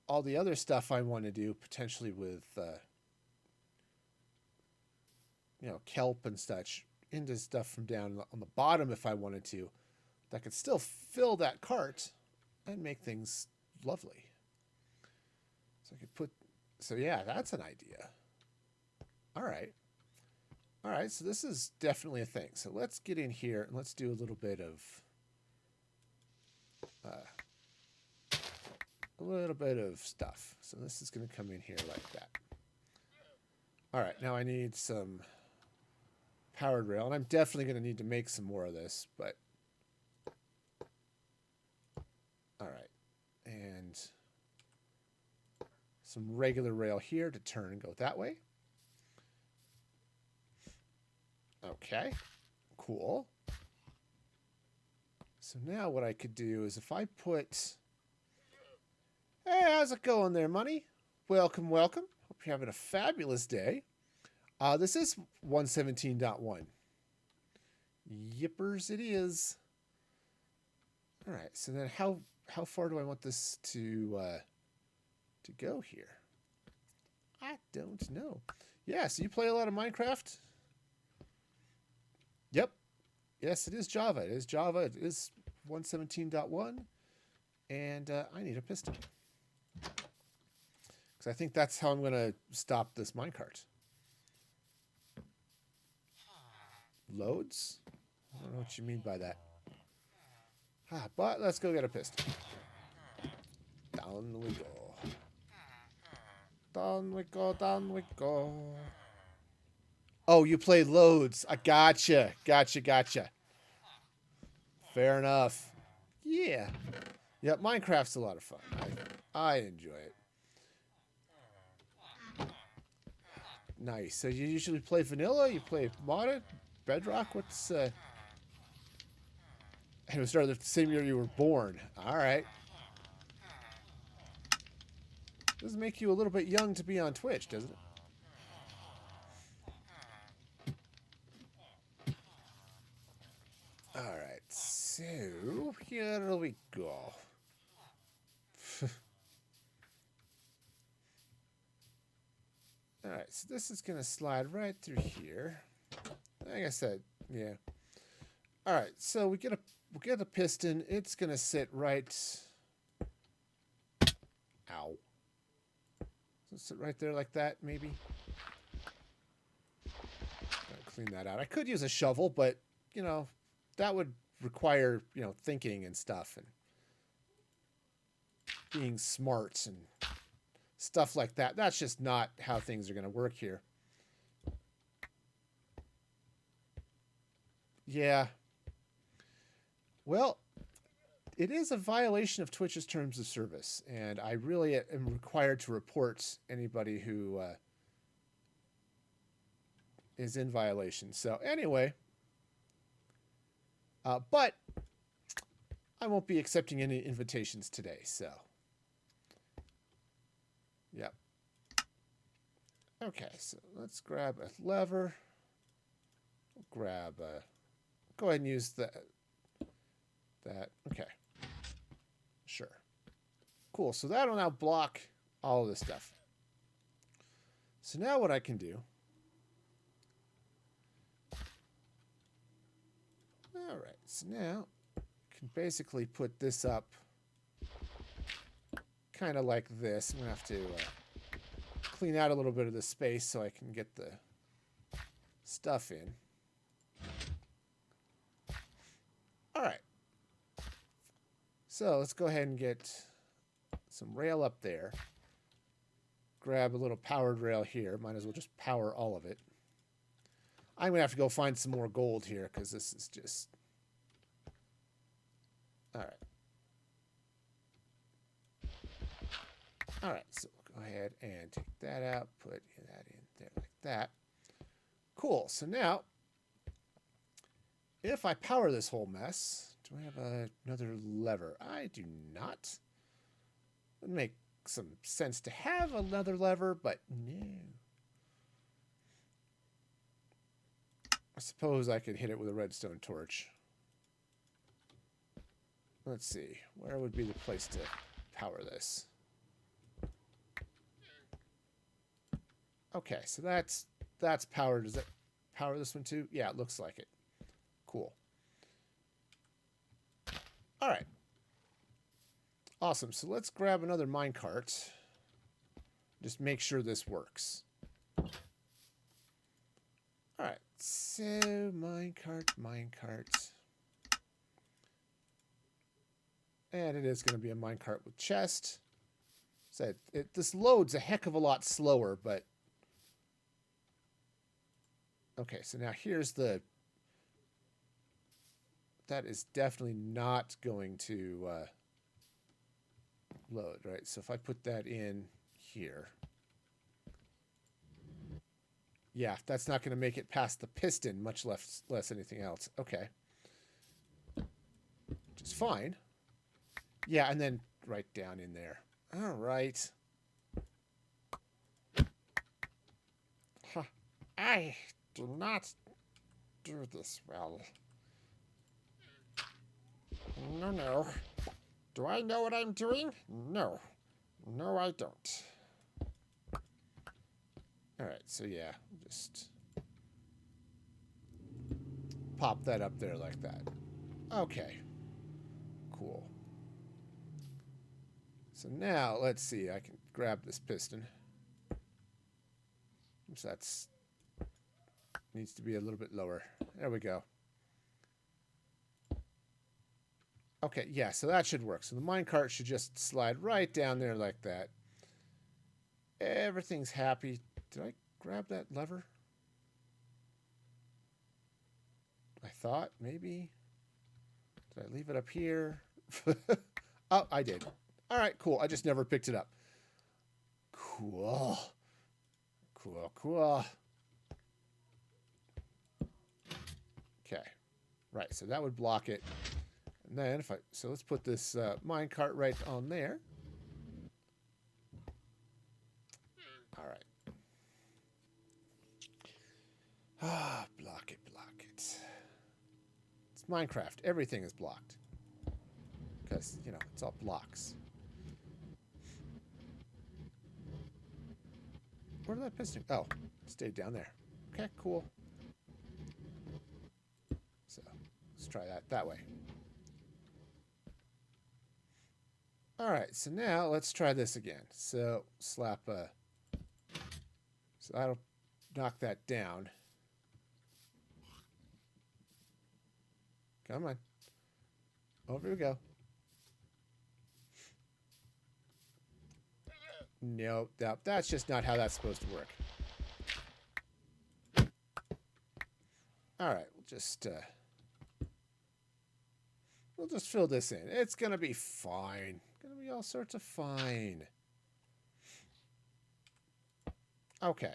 all the other stuff I want to do, potentially with, kelp and such, into stuff from down on the bottom if I wanted to. That could still fill that cart and make things lovely. So I could put... So yeah, that's an idea. All right. All right, so this is definitely a thing. So let's get in here and let's do a little bit of... stuff. So this is going to come in here like that. All right, now I need some powered rail, and I'm definitely going to need to make some more of this, but... All right, and some regular rail here to turn and go that way. Okay, cool. So now what I could do is if I put... Hey, how's it going there, Money? Welcome, welcome. Hope you're having a fabulous day. This is 117.1. Yippers it is. All right, so then how far do I want this to go here? I don't know. Yeah, so you play a lot of Minecraft? Yep. Yes, it is Java. It is Java. It is 117.1. And I need a piston. Because I think that's how I'm going to stop this minecart. Loads? I don't know what you mean by that. But let's go get a piston. Down we go. Down we go, down we go. Oh, you play loads. I gotcha. Gotcha. Fair enough. Yeah. Yep, Minecraft's a lot of fun. I enjoy it. Nice. So you usually play vanilla? You play modded? Bedrock? What's... It was started the same year you were born. All right. Doesn't make you a little bit young to be on Twitch, does it? All right. So, here we go. All right. So this is going to slide right through here. Like I said, yeah. All right. So we'll get a piston. It's going to sit right... Ow. So sit right there like that, maybe. Gotta clean that out. I could use a shovel, but, you know, that would require, you know, thinking and stuff and being smart and stuff like that. That's just not how things are going to work here. Yeah. Well, it is a violation of Twitch's terms of service, and I really am required to report anybody who is in violation. So anyway, but I won't be accepting any invitations today, so. Yep. Okay, so let's grab a lever. Grab a... Go ahead and use that. Okay. Sure. Cool, so that'll now block all of this stuff. So now what I can do... Alright, so now I can basically put this up kind of like this. I'm going to have to clean out a little bit of the space so I can get the stuff in. Alright. So let's go ahead and get some rail up there. Grab a little powered rail here. Might as well just power all of it. I'm going to have to go find some more gold here because this is just... Alright. Alright, so we'll go ahead and take that out, put that in there like that. Cool, so now, if I power this whole mess, do I have another lever? I do not. It would make some sense to have another lever, but no. I suppose I could hit it with a redstone torch. Let's see, where would be the place to power this? Okay, so that's powered. Does that power this one too? Yeah, it looks like it. Cool. All right. Awesome. So let's grab another minecart. Just make sure this works. All right. So minecart. And it is going to be a minecart with chest. So this loads a heck of a lot slower, but... Okay, so now here's the... That is definitely not going to load, right? So if I put that in here... Yeah, that's not going to make it past the piston, much less anything else. Okay. Which is fine. Yeah, and then right down in there. All right. Huh. I do not do this well. No. Do I know what I'm doing? No. No, I don't. All right, so yeah, just pop that up there like that. Okay. Cool. So now, let's see, I can grab this piston. So that's needs to be a little bit lower. There we go. Okay, yeah, so that should work. So the minecart should just slide right down there like that. Everything's happy. Did I grab that lever? I thought maybe. Did I leave it up here? Oh, I did. All right, cool. I just never picked it up. Cool. Okay. Right, so that would block it. And then so let's put this minecart right on there. All right. Ah, block it. It's Minecraft. Everything is blocked. Because, you know, it's all blocks. Where did that piston? Oh, stayed down there. Okay, cool. So, let's try that way. Alright, so now let's try this again. So, slap a... So that'll knock that down. Come on. Over we go. No, that's just not how that's supposed to work. All right, we'll just fill this in. It's gonna be fine. Gonna be all sorts of fine. Okay.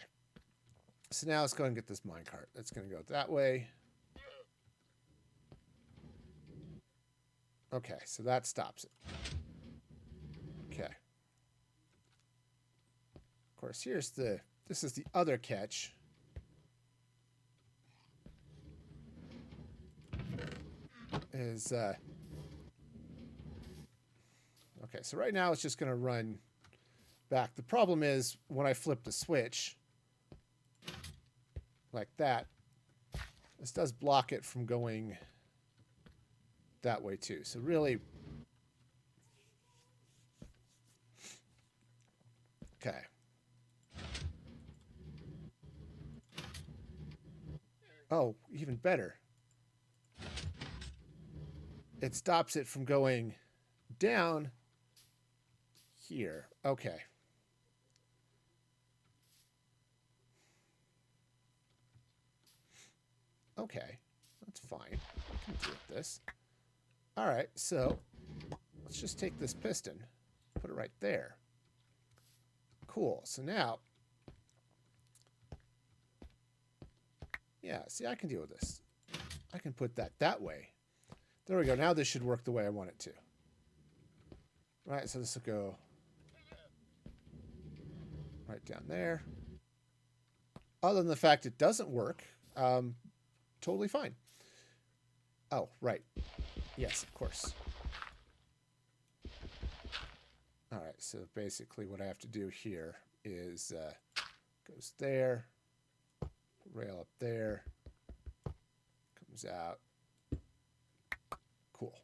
So now let's go ahead and get this minecart. That's gonna go that way. Okay, so that stops it. Okay. Of course, this is the other catch. Okay, so right now it's just going to run back. The problem is when I flip the switch like that, this does block it from going that way too. So really, okay. Oh, even better. It stops it from going down here. Okay. Okay, that's fine. I can deal with this. All right, so let's just take this piston, put it right there. Cool. So now, yeah, see, I can deal with this. I can put that way. There we go. Now this should work the way I want it to. Right, so this will go right down there. Other than the fact it doesn't work, totally fine. Oh, right. Yes, of course. All right, so basically what I have to do here is goes there, rail up there, comes out. Cool.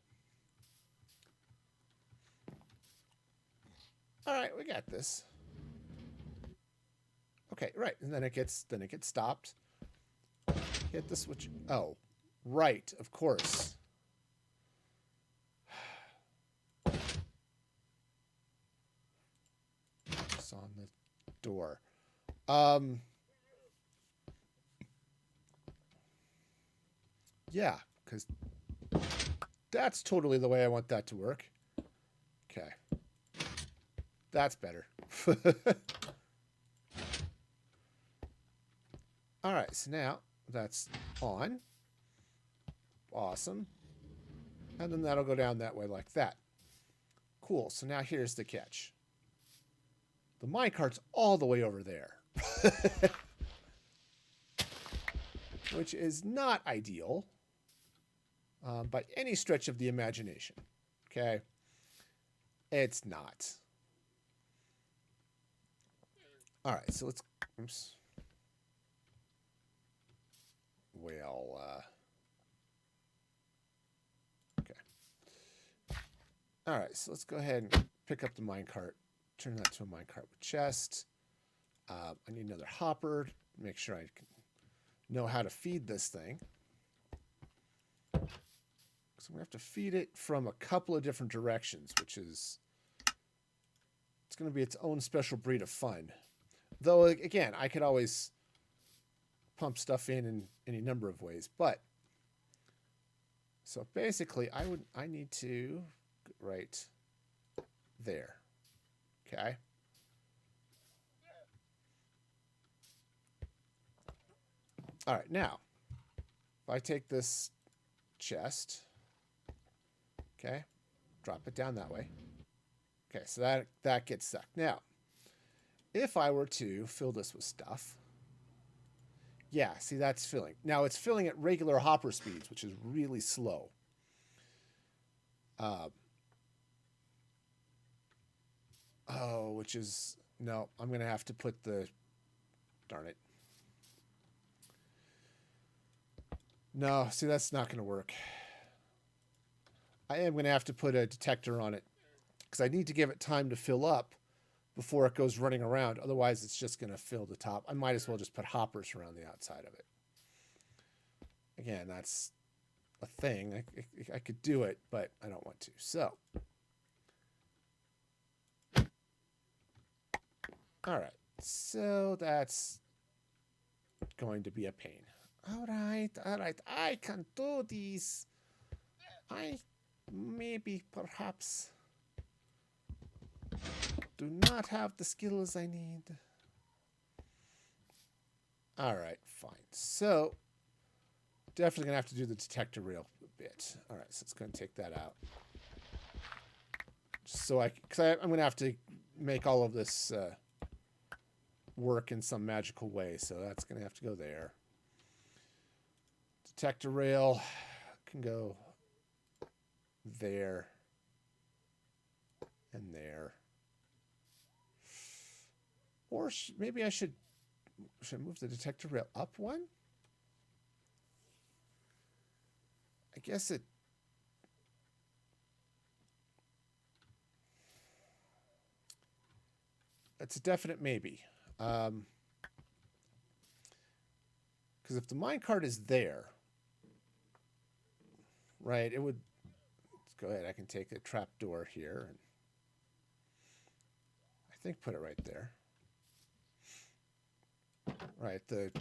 All right, we got this. Okay, right, and then it gets stopped. Hit the switch. Oh, right, of course. It's on the door. Yeah, because that's totally the way I want that to work. Okay. That's better. All right, so now that's on. Awesome. And then that'll go down that way like that. Cool, so now here's the catch. The minecart's all the way over there. Which is not ideal by any stretch of the imagination. Okay? It's not. All right, so let's... Oops. Well, okay. All right, so let's go ahead and pick up the minecart, turn that to a minecart with chest. I need another hopper, make sure I can know how to feed this thing. So I'm going to have to feed it from a couple of different directions, which is... It's going to be its own special breed of fun. Though, again, I could always pump stuff in any number of ways, but so basically I need to right there. Okay. All right, now if I take this chest, okay, drop it down that way. Okay, so that gets sucked. Now, if I were to fill this with stuff, yeah, see, that's filling. Now, it's filling at regular hopper speeds, which is really slow. Oh, which is... No, I'm going to have to put the... Darn it. No, see, that's not going to work. I am going to have to put a detector on it because I need to give it time to fill up before it goes running around. Otherwise, it's just going to fill the top. I might as well just put hoppers around the outside of it. Again, that's a thing. I could do it, but I don't want to. So, All right. So that's going to be a pain. All right. All right. I can do this. I maybe perhaps do not have the skills I need. All right. Fine. So definitely gonna have to do the detector rail bit. All right. So it's gonna take that out. So I'm gonna have to make all of this work in some magical way. So that's gonna have to go there. Detector rail can go there and there. Or maybe I should move the detector rail up one? I guess it's a definite maybe. Because if the minecart is there, right, it would... Let's go ahead. I can take a trap door here. And I think put it right there. Right, the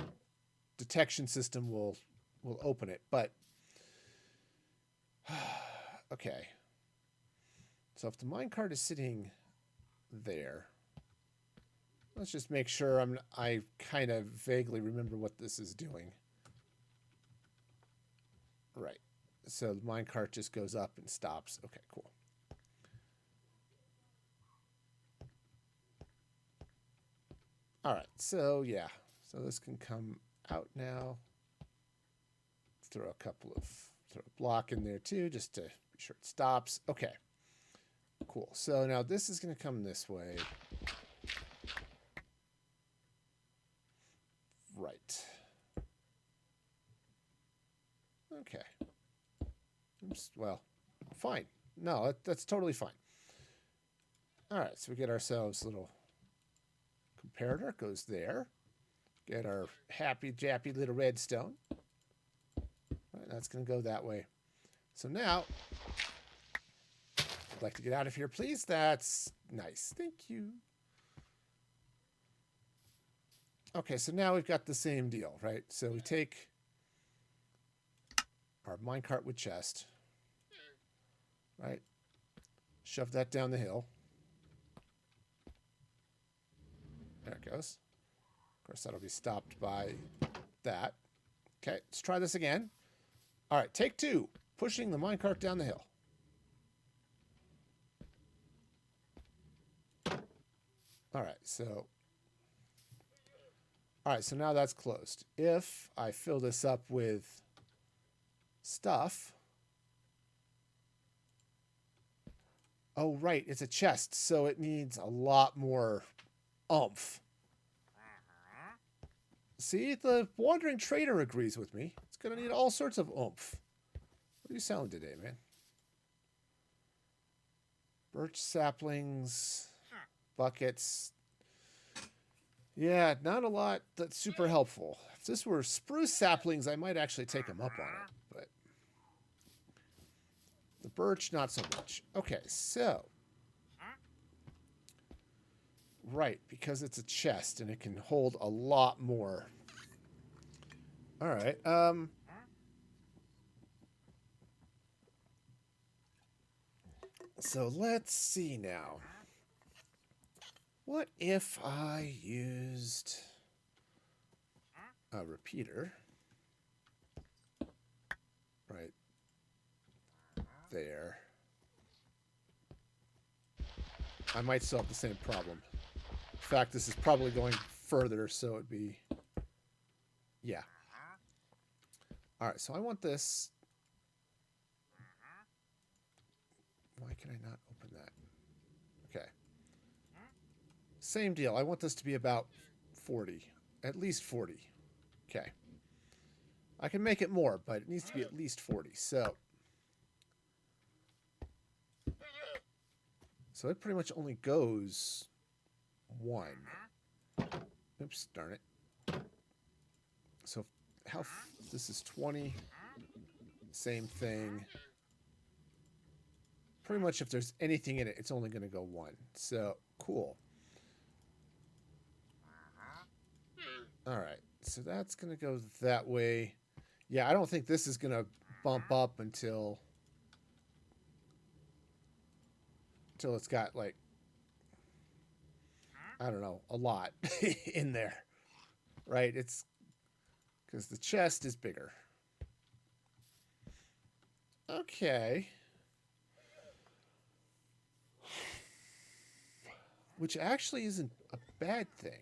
detection system will open it, but... Okay. So if the minecart is sitting there... Let's just make sure I kind of vaguely remember what this is doing. Right. So the minecart just goes up and stops. Okay, cool. All right. So yeah. So this can come out now. Throw a block in there too, just to be sure it stops. Okay. Cool. So now this is going to come this way. Right. Okay. Oops. Well, fine. No, that's totally fine. All right, so we get ourselves a little comparator. Goes there. Get our happy jappy little redstone. All right, that's going to go that way. So now, I'd like to get out of here, please. That's nice. Thank you. Okay, so now we've got the same deal, right? So we take our minecart with chest, right? Shove that down the hill. There it goes. Of course, that'll be stopped by that. Okay, let's try this again. All right, take two. Pushing the minecart down the hill. All right, so now that's closed. If I fill this up with stuff... Oh, right, it's a chest, so it needs a lot more oomph. See, the wandering trader agrees with me. It's going to need all sorts of oomph. What are you selling today, man? Birch saplings, buckets. Yeah, not a lot that's super helpful. If this were spruce saplings, I might actually take them up on it, but the birch, not so much. Okay, so... Right, because it's a chest and it can hold a lot more. All right. So let's see now. What if I used a repeater? Right there. I might still have the same problem. In fact, this is probably going further, so it'd be... Yeah. All right, so I want this... Why can I not open that? Okay. Same deal. I want this to be about 40. At least 40. Okay. I can make it more, but it needs to be at least 40. So it pretty much only goes one. Oops, darn it. So this is 20. Same thing. Pretty much if there's anything in it, it's only going to go one. So, cool. All right, so that's going to go that way. Yeah, I don't think this is going to bump up until it's got like, I don't know, a lot in there, right? It's because the chest is bigger. Okay. Which actually isn't a bad thing.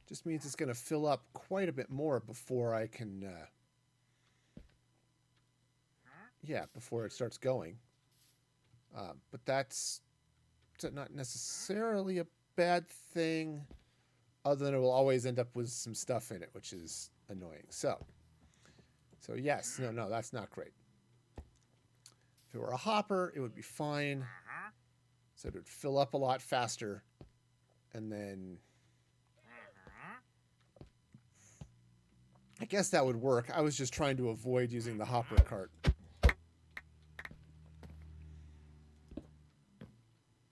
Just means it's going to fill up quite a bit more before I can, before it starts going. But that's not necessarily a bad thing, other than it will always end up with some stuff in it, which is annoying. So yes, no, that's not great. If it were a hopper, it would be fine. So it would fill up a lot faster, and then I guess that would work. I was just trying to avoid using the hopper cart.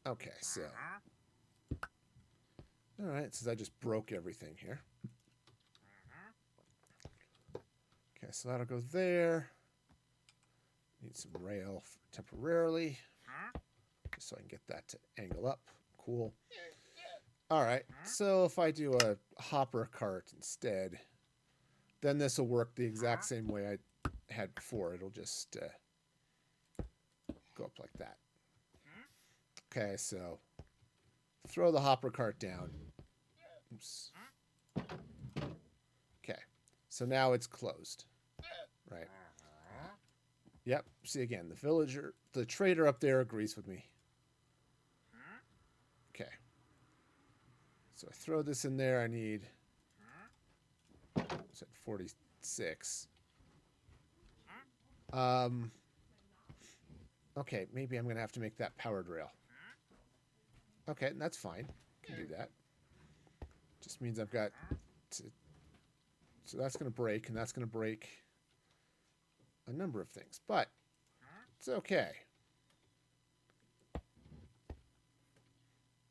Okay, so. Alright, since I just broke everything here. Okay, so that'll go there. Need some rail temporarily. Just so I can get that to angle up. Cool. Alright, so if I do a hopper cart instead, then this will work the exact same way I had before. It'll just go up like that. Okay, so throw the hopper cart down. Oops. Okay, so now it's closed. Right. Yep, see again, the trader up there agrees with me. Okay. So I throw this in there, I need 46. Okay, maybe I'm going to have to make that powered rail. Okay, that's fine. Can do that. Just means I've got to, so that's going to break, and that's going to break a number of things, but it's okay.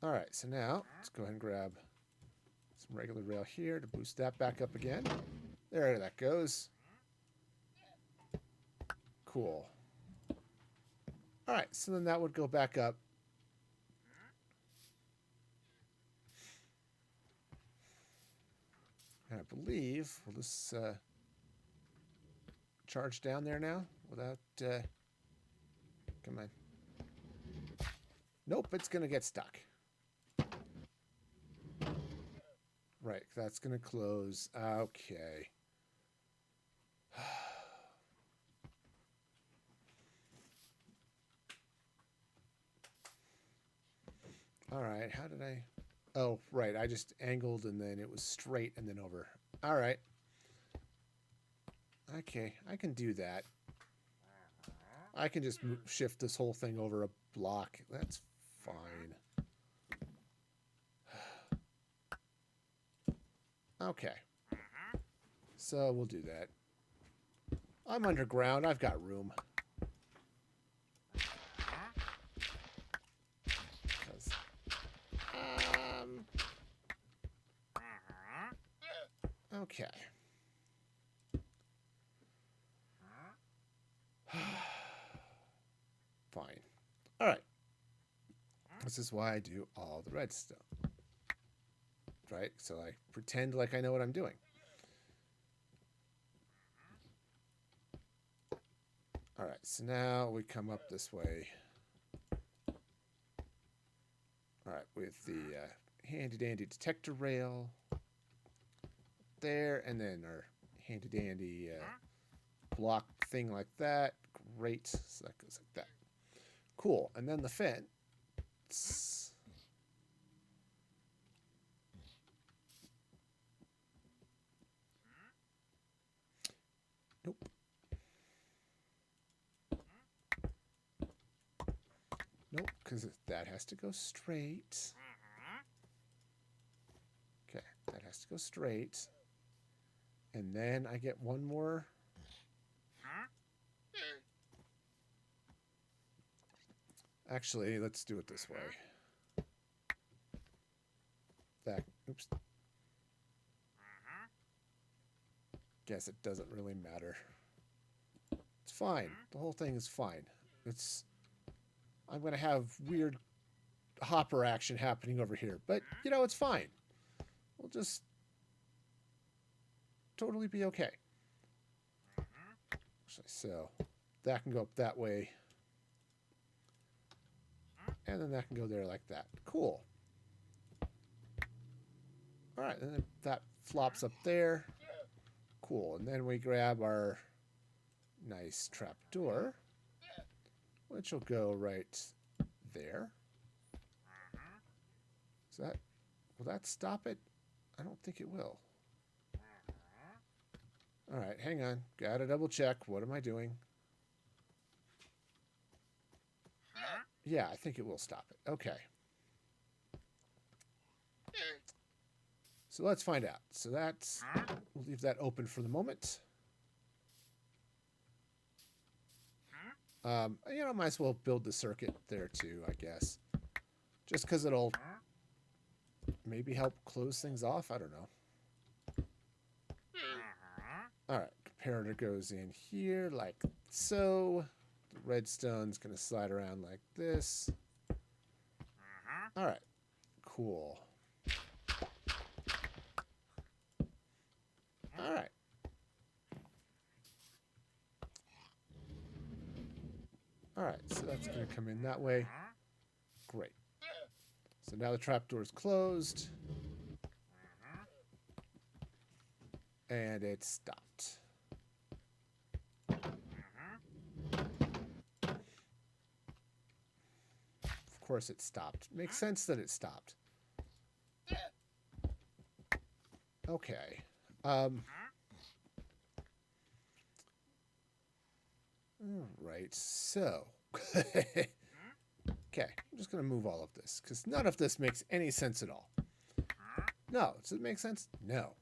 All right, so now let's go ahead and grab some regular rail here to boost that back up again. There that goes. Cool. All right, so then that would go back up. And I believe, will this charge down there now without, come on. Nope, it's going to get stuck. Right, that's going to close. Okay. All right, how did I... Oh, right, I just angled and then it was straight and then over. All right. Okay, I can do that. I can just shift this whole thing over a block. That's fine. Okay. So we'll do that. I'm underground. I've got room. Okay. Fine. All right. This is why I do all the redstone. Right? So I pretend like I know what I'm doing. All right. So now we come up this way. All right. With the handy-dandy detector rail there, and then our handy-dandy block thing like that. Great. So that goes like that. Cool. And then the fence. Nope. Nope, because that has to go straight. Okay, that has to go straight. And then I get one more. Actually, let's do it this way. That, oops. guess it doesn't really matter. It's fine. The whole thing is fine. I'm going to have weird hopper action happening over here. But, you know, it's fine. We'll just totally be okay. So that can go up that way. And then that can go there like that. Cool. All right, and then that flops up there. Cool. And then we grab our nice trapdoor, which will go right there. Will that stop it? I don't think it will. All right, hang on. Gotta double check. What am I doing? Yeah, I think it will stop it. Okay. So let's find out. So we'll leave that open for the moment. You know, might as well build the circuit there too, I guess. Just because it'll maybe help close things off. I don't know. All right, comparator goes in here like so. The redstone's going to slide around like this. All right, cool. All right. All right, so that's going to come in that way. Great. So now the trapdoor is closed. And it stopped. Of course it stopped. Makes sense that it stopped. Okay. All right, so. Okay, I'm just going to move all of this because none of this makes any sense at all. No, does it make sense? No.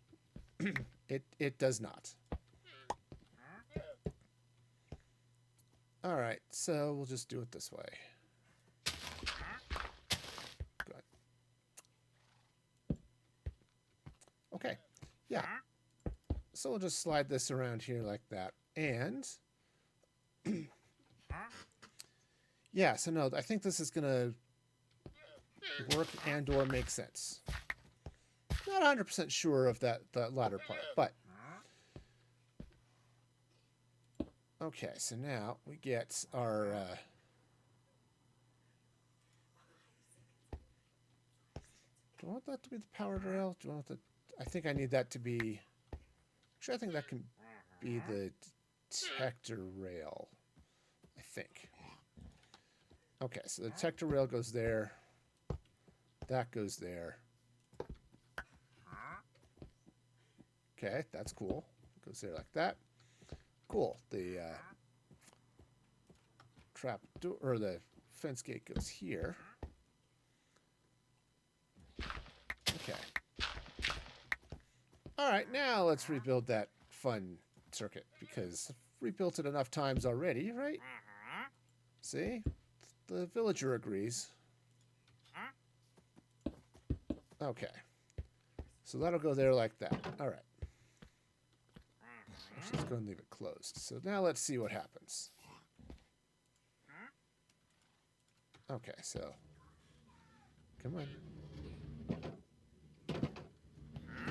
It does not. All right, so we'll just do it this way. Good. Okay, yeah. So we'll just slide this around here like that. And yeah, so no, I think this is going to work and or make sense. Not 100% sure of that latter part, but okay, so now we get our do I want that to be the power rail? Do I want the I think I need that to be actually I think that can be the detector rail. I think. Okay, so the detector rail goes there. That goes there. Okay, that's cool. Goes there like that. Cool. The trap door or the fence gate goes here. Okay. All right, now let's rebuild that fun circuit because I've rebuilt it enough times already, right? See? The villager agrees. Okay. So that'll go there like that. All right. Let's go and leave it closed. So now let's see what happens. Okay, so come on.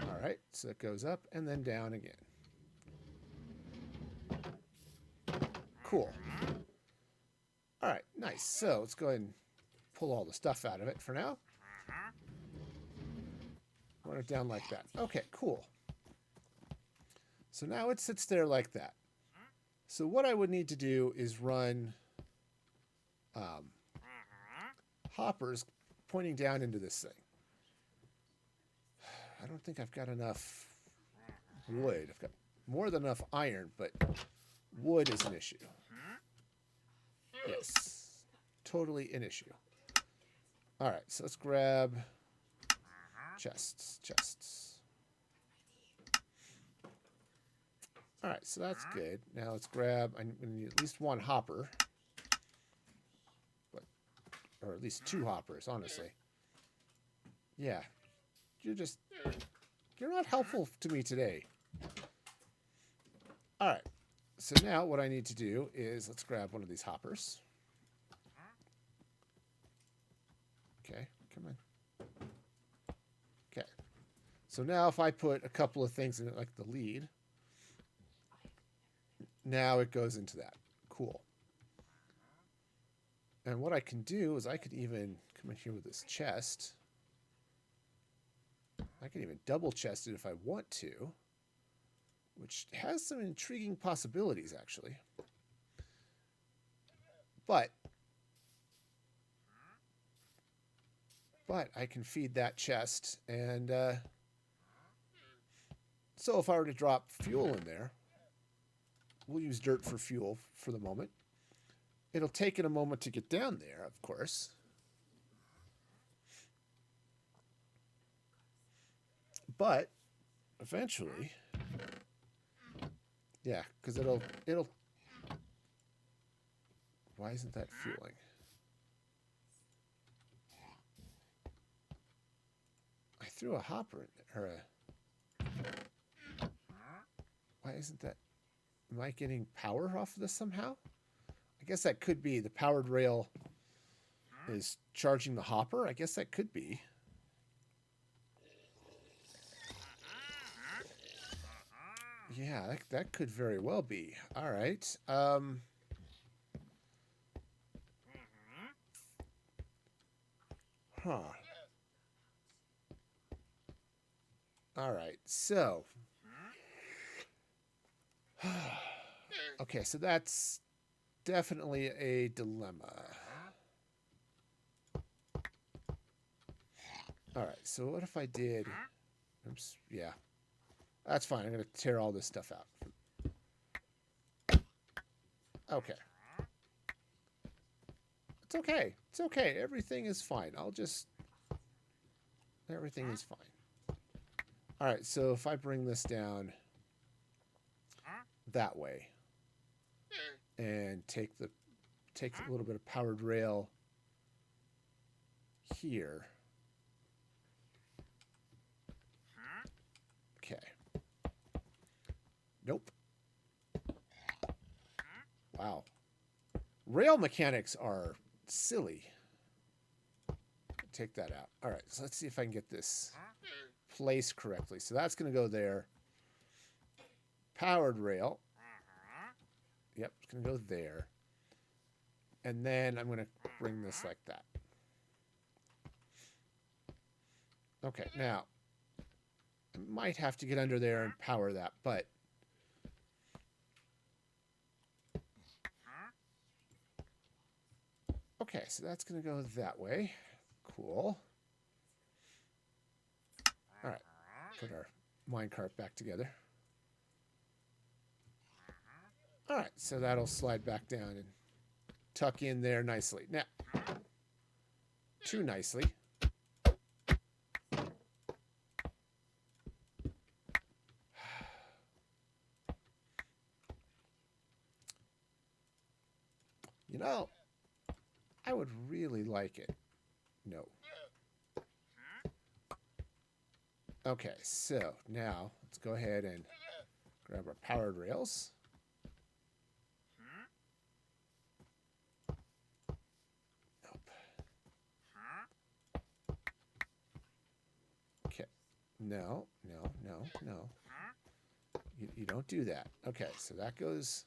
All right, so it goes up and then down again. Cool. All right, nice. So let's go ahead and pull all the stuff out of it for now. Run it down like that. Okay, cool. So now it sits there like that. So what I would need to do is run hoppers pointing down into this thing. I don't think I've got enough wood. I've got more than enough iron, but wood is an issue. Yes, totally an issue. All right, so let's grab chests. All right, so that's good. Now let's grab, I need at least one hopper. Or at least two hoppers, honestly. Yeah. You're not helpful to me today. All right. So now what I need to do is let's grab one of these hoppers. Okay, come on. Okay. So now if I put a couple of things in it, like the lead, now it goes into that. Cool. And what I can do is I could even come in here with this chest. I can even double chest it if I want to, which has some intriguing possibilities, actually. But I can feed that chest, and so if I were to drop fuel in there, we'll use dirt for fuel for the moment. It'll take it a moment to get down there, of course. But eventually, yeah, because it'll. Why isn't that fueling? I threw a hopper in there, or a. Why isn't that? Am I getting power off of this somehow? I guess that could be the powered rail is charging the hopper. I guess that could be. Yeah, that could very well be. All right. Huh. All right. So. Okay, so that's definitely a dilemma. All right, so what if I did... Oops, yeah. That's fine. I'm going to tear all this stuff out. Okay. It's okay. It's okay. Everything is fine. I'll just... Everything is fine. All right, so if I bring this down that way and take a little bit of powered rail here. Okay. Nope. Wow. Rail mechanics are silly. Take that out. All right, so let's see if I can get this placed correctly. So that's going to go there. Powered rail. Yep, it's going to go there. And then I'm going to bring this like that. Okay, now, I might have to get under there and power that, but... Okay, so that's going to go that way. Cool. All right, put our minecart back together. All right, so that'll slide back down and tuck in there nicely. Now, too nicely. You know, I would really like it. No. Okay, so now let's go ahead and grab our powered rails. Nope. Okay. No. You don't do that. Okay, so that goes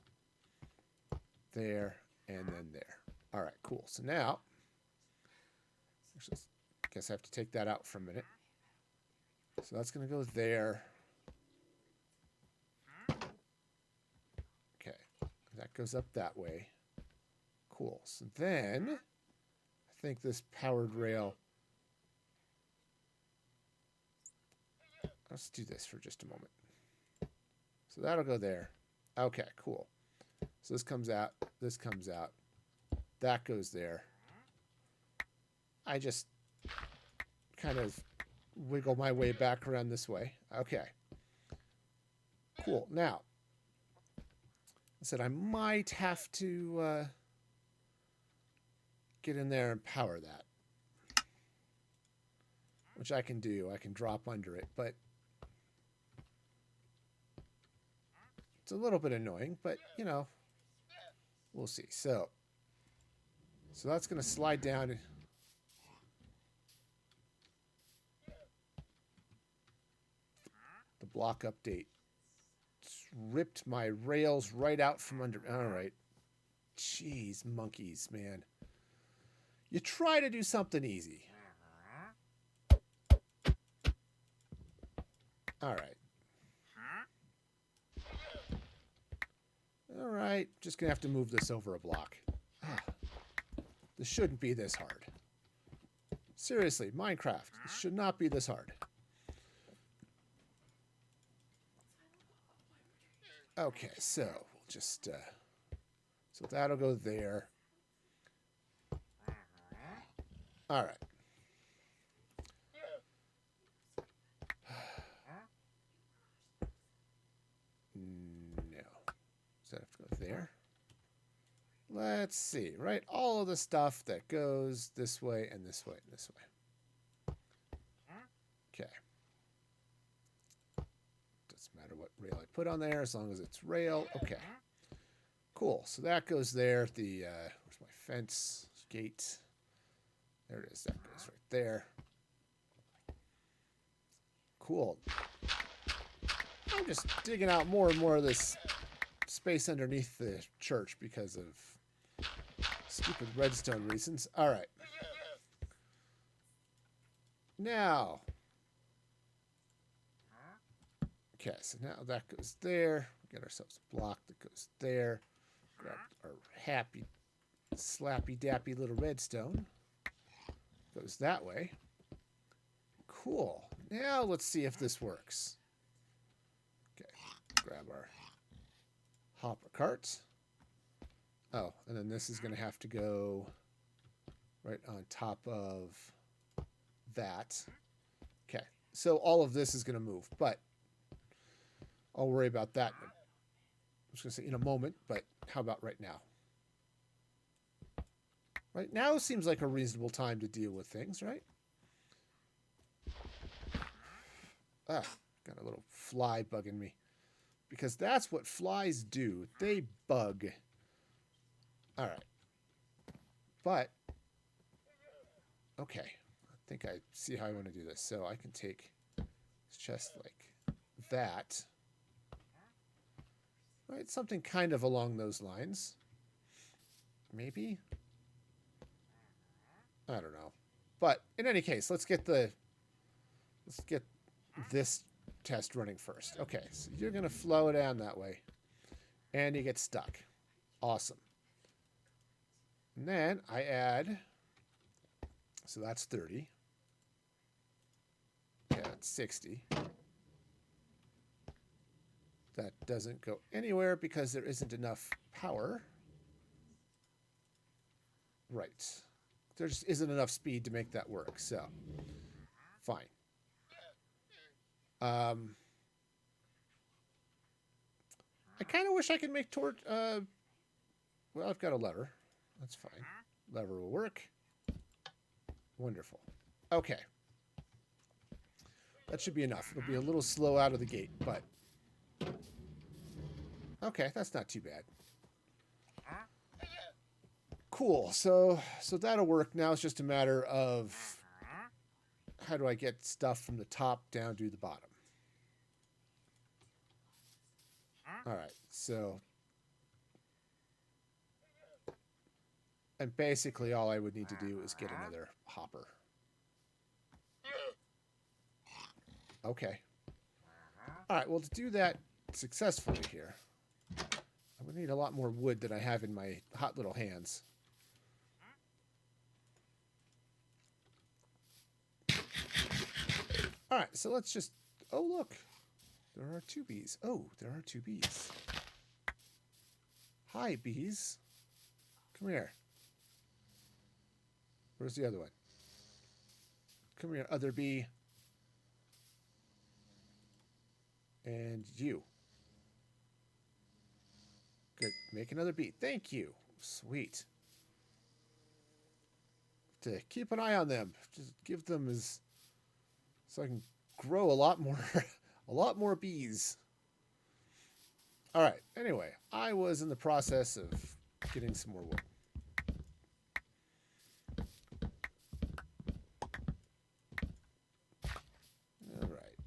there and then there. All right, cool. So now, I guess I have to take that out for a minute. So that's going to go there. Okay, that goes up that way. Cool. So then, I think this powered rail... Let's do this for just a moment. So that'll go there. Okay, cool. So this comes out. This comes out. That goes there. I just kind of wiggle my way back around this way. Okay. Cool. Now, I said I might have to get in there and power that. Which I can do. I can drop under it, but It's a little bit annoying, but, you know, we'll see. So that's going to slide down. The block update. It's ripped my rails right out from under. All right. Jeez, monkeys, man. You try to do something easy. All right. All right. Just going to have to move this over a block. This shouldn't be this hard. Seriously, Minecraft. This should not be this hard. Okay, so we'll just... so that'll go there. All right. No. Does that have to go there? Let's see, right? All of the stuff that goes this way and this way and this way. Okay. Doesn't matter what rail I put on there as long as it's rail. Okay. Cool. So that goes there. The where's my fence? Gate. There it is. That goes right there. Cool. I'm just digging out more and more of this space underneath the church because of stupid redstone reasons. All right. Now. Okay, so now that goes there. We got ourselves a block that goes there. Grab our happy, slappy, dappy little redstone. Goes that way. Cool. Now let's see if this works. Okay, grab our hopper cart. Oh, and then this is going to have to go right on top of that. Okay, so all of this is going to move, but I'll worry about that. I was going to say in a moment, but how about right now? Right now seems like a reasonable time to deal with things, right? Ah, got a little fly bugging me. Because that's what flies do. They bug. All right. But, okay. I think I see how I want to do this. So I can take this chest like that. Right? Something kind of along those lines. Maybe? I don't know. But in any case, let's get this test running first. Okay, so you're going to flow down that way. And you get stuck. Awesome. And then I add, so that's 30. Yeah, that's 60. That doesn't go anywhere because there isn't enough power. Right. There just isn't enough speed to make that work, so fine. I kind of wish I could make torch. Well, I've got a lever. That's fine. Lever will work. Wonderful. Okay. That should be enough. It'll be a little slow out of the gate, but okay, that's not too bad. Cool. So that'll work. Now it's just a matter of how do I get stuff from the top down to the bottom. All right. So, and basically all I would need to do is get another hopper. Okay. All right. Well, to do that successfully here, I would need a lot more wood than I have in my hot little hands. All right, so let's just... Oh, look. There are 2 bees. Oh, there are 2 bees. Hi, bees. Come here. Where's the other one? Come here, other bee. And you. Good. Make another bee. Thank you. Sweet. To keep an eye on them. Just give them as... So I can grow a lot more, a lot more bees. All right. Anyway, I was in the process of getting some more wood. All right.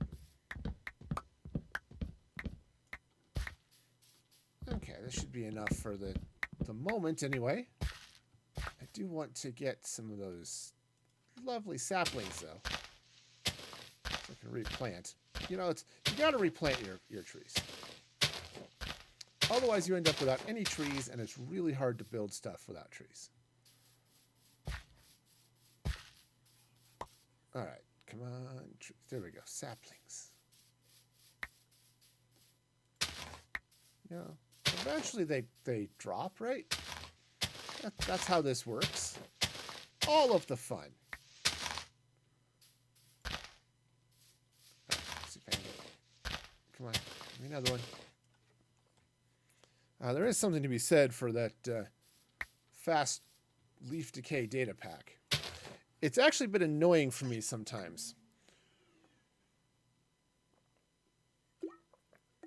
Okay, this should be enough for the moment anyway. I do want to get some of those lovely saplings though, so I can replant. You know, you got to replant your trees. Otherwise, you end up without any trees, and it's really hard to build stuff without trees. All right, come on. There we go. Saplings. Yeah. Eventually, they drop, right? That's how this works. All of the fun. Right, let's see if I can get it. Come on, give me another one. There is something to be said for that fast leaf decay data pack. It's actually been annoying for me sometimes.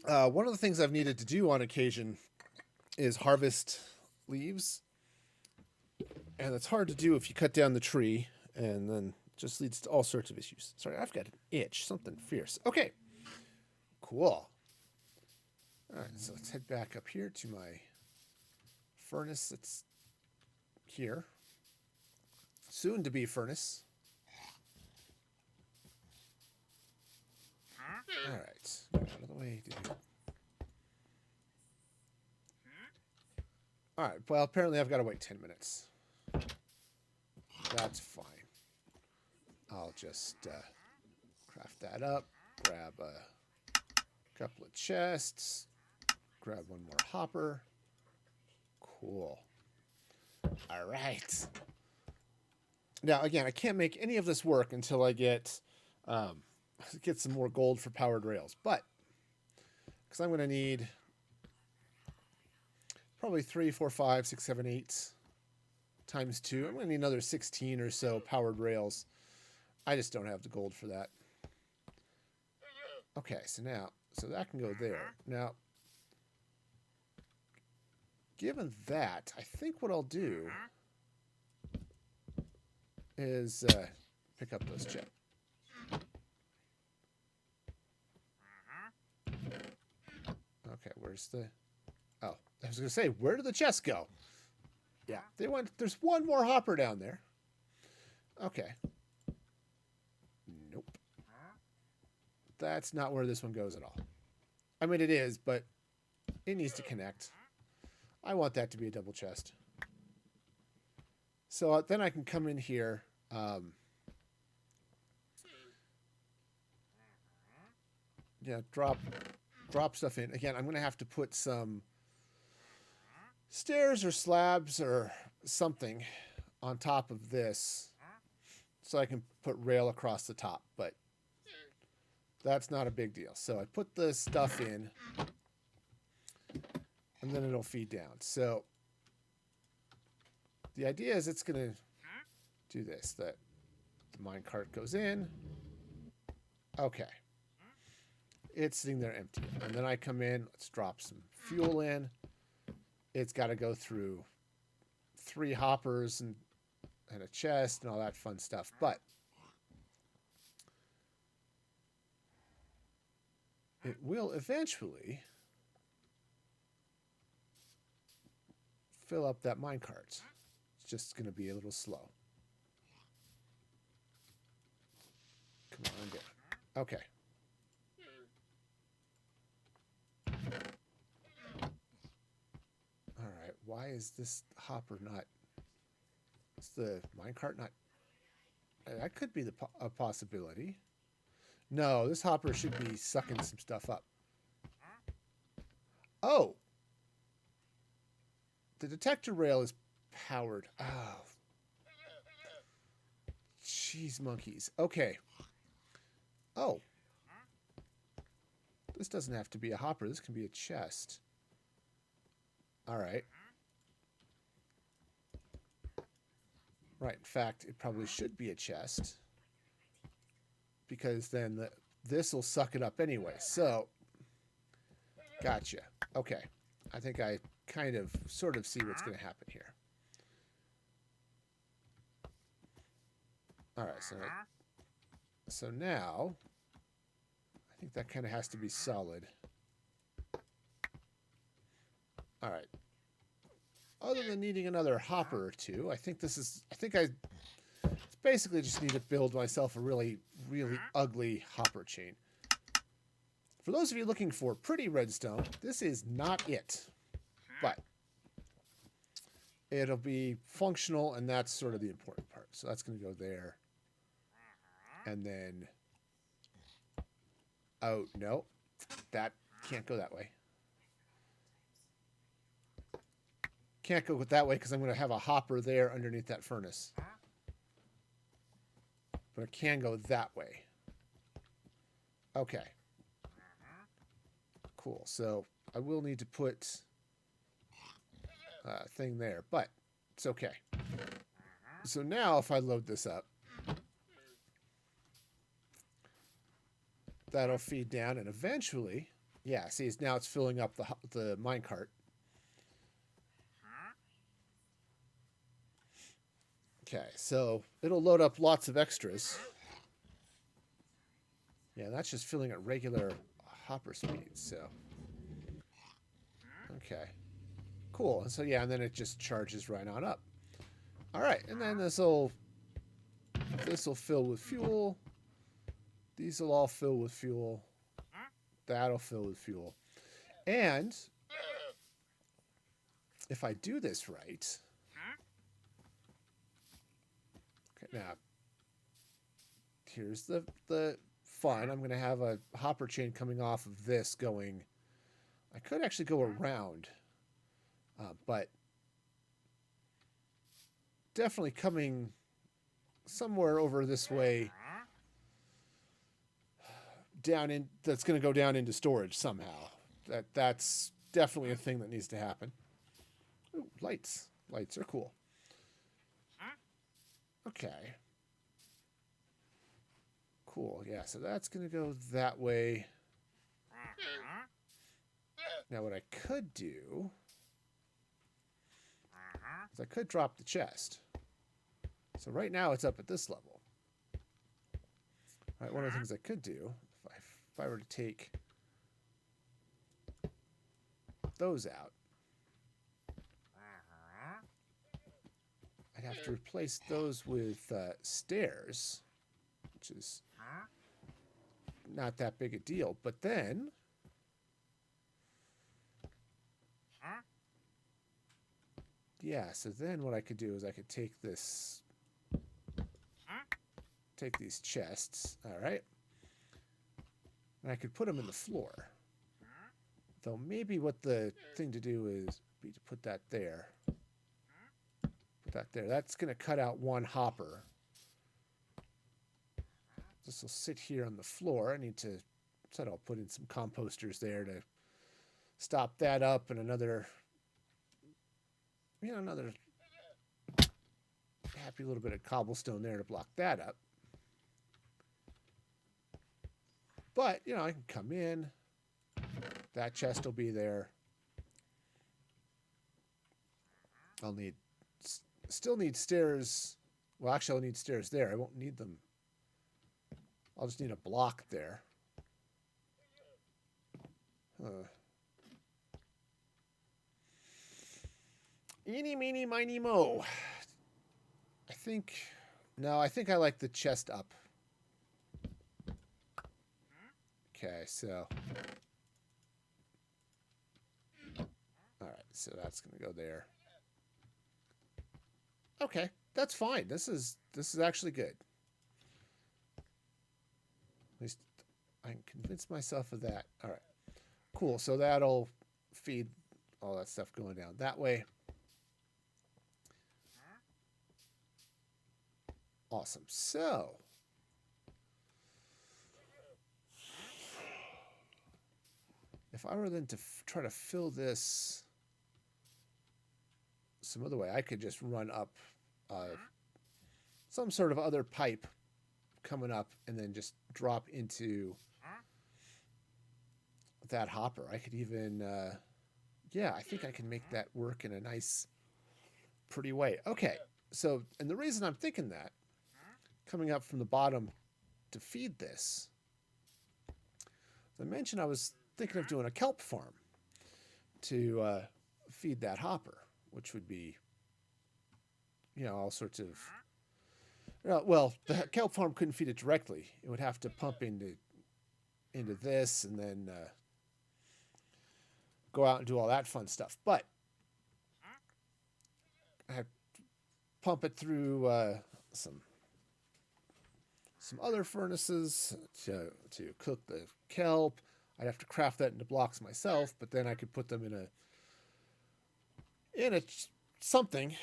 One of the things I've needed to do on occasion is harvest leaves. And it's hard to do if you cut down the tree, and then just leads to all sorts of issues. Sorry, I've got an itch, something fierce. Okay, cool. All right, so let's head back up here to my furnace that's here. Soon to be furnace. All right, out of the way. All right, well, apparently I've got to wait 10 minutes. That's fine. I'll just craft that up, grab a couple of chests, grab one more hopper. Cool. All right. Now, again, I can't make any of this work until I get some more gold for powered rails, but because I'm going to need probably 3, 4, 5, 6, 7, 8 times 2. I'm going to need another 16 or so powered rails. I just don't have the gold for that. Okay, so that can go there. Now, given that, I think what I'll do is pick up those chests. Okay, where's the... Oh, I was going to say, where did the chests go? Yeah, they went... There's one more hopper down there. Okay. Nope. That's not where this one goes at all. I mean, it is, but it needs to connect. I want that to be a double chest. So then I can come in here. Yeah, drop stuff in. Again, I'm going to have to put some stairs or slabs or something on top of this so I can put rail across the top, but that's not a big deal. So I put the stuff in, and then it'll feed down. So the idea is it's going to do this, that the minecart goes in. Okay. It's sitting there empty. And then I come in, let's drop some fuel in. It's got to go through 3 hoppers and a chest and all that fun stuff. But it will eventually fill up that minecart. It's just going to be a little slow. Come on down. Okay. All right. Why is this hopper not... Is the minecart not... That could be a possibility. No, this hopper should be sucking some stuff up. Oh. The detector rail is powered. Oh. Jeez monkeys. Okay. Oh. This doesn't have to be a hopper. This can be a chest. All right. Right. In fact, it probably should be a chest. Because then this will suck it up anyway. So, gotcha. Okay. I think I kind of sort of see what's going to happen here. All right, so now I think that kind of has to be solid. All right. Other than needing another hopper or two, I think it's basically just need to build myself a really, really ugly hopper chain. For those of you looking for pretty redstone, this is not it. But it'll be functional, and that's sort of the important part. So that's going to go there. And then... Oh, no. That can't go that way. Can't go that way because I'm going to have a hopper there underneath that furnace. But it can go that way. Okay. Cool. So I will need to put a thing there, but it's okay. So now if I load this up, that'll feed down, and eventually, yeah, see, now it's filling up the minecart. Okay, so it'll load up lots of extras. Yeah, that's just filling at regular hopper speed, so. Okay. Cool. And so, yeah, and then it just charges right on up. All right, and then this'll fill with fuel. These will all fill with fuel. That'll fill with fuel. And if I do this right... Okay, now, here's the fun. I'm going to have a hopper chain coming off of this going... I could actually go around, but definitely coming somewhere over this way down in... That's going to go down into storage somehow. That's definitely a thing that needs to happen. Ooh, lights. Lights are cool. Okay. Cool, yeah, so that's going to go that way. Now what I could do is I could drop the chest. So right now it's up at this level. All right, one of the things I could do, if I were to take those out, I'd have to replace those with stairs, which is not that big a deal. But then... Yeah, so then what I could do is I could take these chests, all right? And I could put them in the floor. Though maybe what the thing to do is be to put that there. Put that there. That's going to cut out one hopper. This will sit here on the floor. I need to... So I'll put in some composters there to stop that up, and another... You know, another happy little bit of cobblestone there to block that up. But, you know, I can come in. That chest will be there. I'll need... Still need stairs. Well, actually, I'll need stairs there. I won't need them. I'll just need a block there. Eeny, meeny, miny, mo. I think... No, I think I like the chest up. Okay, so... Alright, so that's going to go there. Okay, that's fine. This is actually good. At least I can convince myself of that. All right, cool. So that'll feed all that stuff going down that way. Awesome. So if I were then to try to fill this some other way, I could just run up some sort of other pipe coming up and then just drop into that hopper. I could even yeah, I think I can make that work in a nice, pretty way. Okay, so, and the reason I'm thinking that, coming up from the bottom to feed this, as I mentioned, I was thinking of doing a kelp farm to feed that hopper, which would be, all sorts of. Well, the kelp farm couldn't feed it directly. It would have to pump into this and then go out and do all that fun stuff. But I had to pump it through some other furnaces to cook the kelp. I'd have to craft that into blocks myself, but then I could put them in a something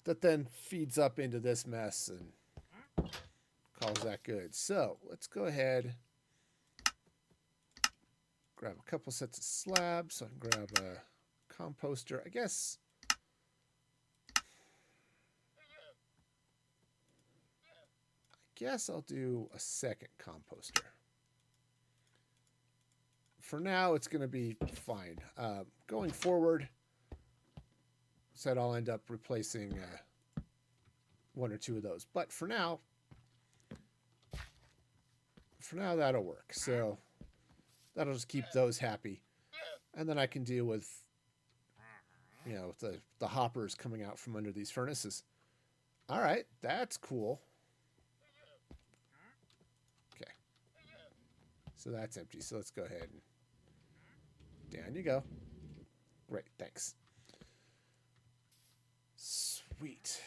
that then feeds up into this mess and calls that good. So let's go ahead, grab a couple sets of slabs so I can grab a composter. I guess I'll do a second composter. For now, it's going to be fine. Going forward, said I'll end up replacing one or two of those. But for now, that'll work. So that'll just keep those happy. And then I can deal with, the hoppers coming out from under these furnaces. All right, that's cool. Okay. So that's empty. So let's go ahead and down you go. Great, thanks. Sweet.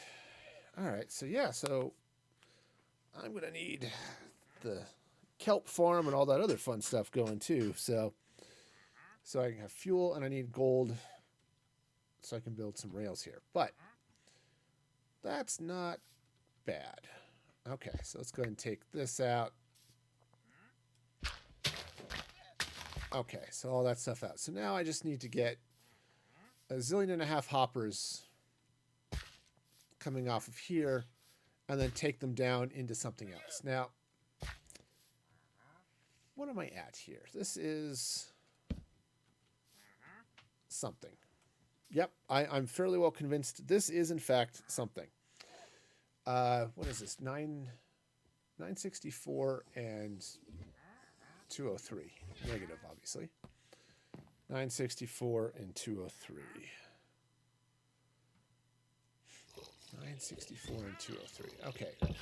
All right, so yeah, so I'm going to need the kelp farm and all that other fun stuff going too. So I can have fuel, and I need gold so I can build some rails here. But that's not bad. Okay, so let's go ahead and take this out. Okay, so all that stuff out. So now I just need to get a zillion and a half hoppers coming off of here and then take them down into something else. Now, what am I at here? This is something. Yep, I'm fairly well convinced this is, in fact, something. What is this? 964 and 203. Negative, obviously. 964 and 203. 964 and 203. Okay. I'm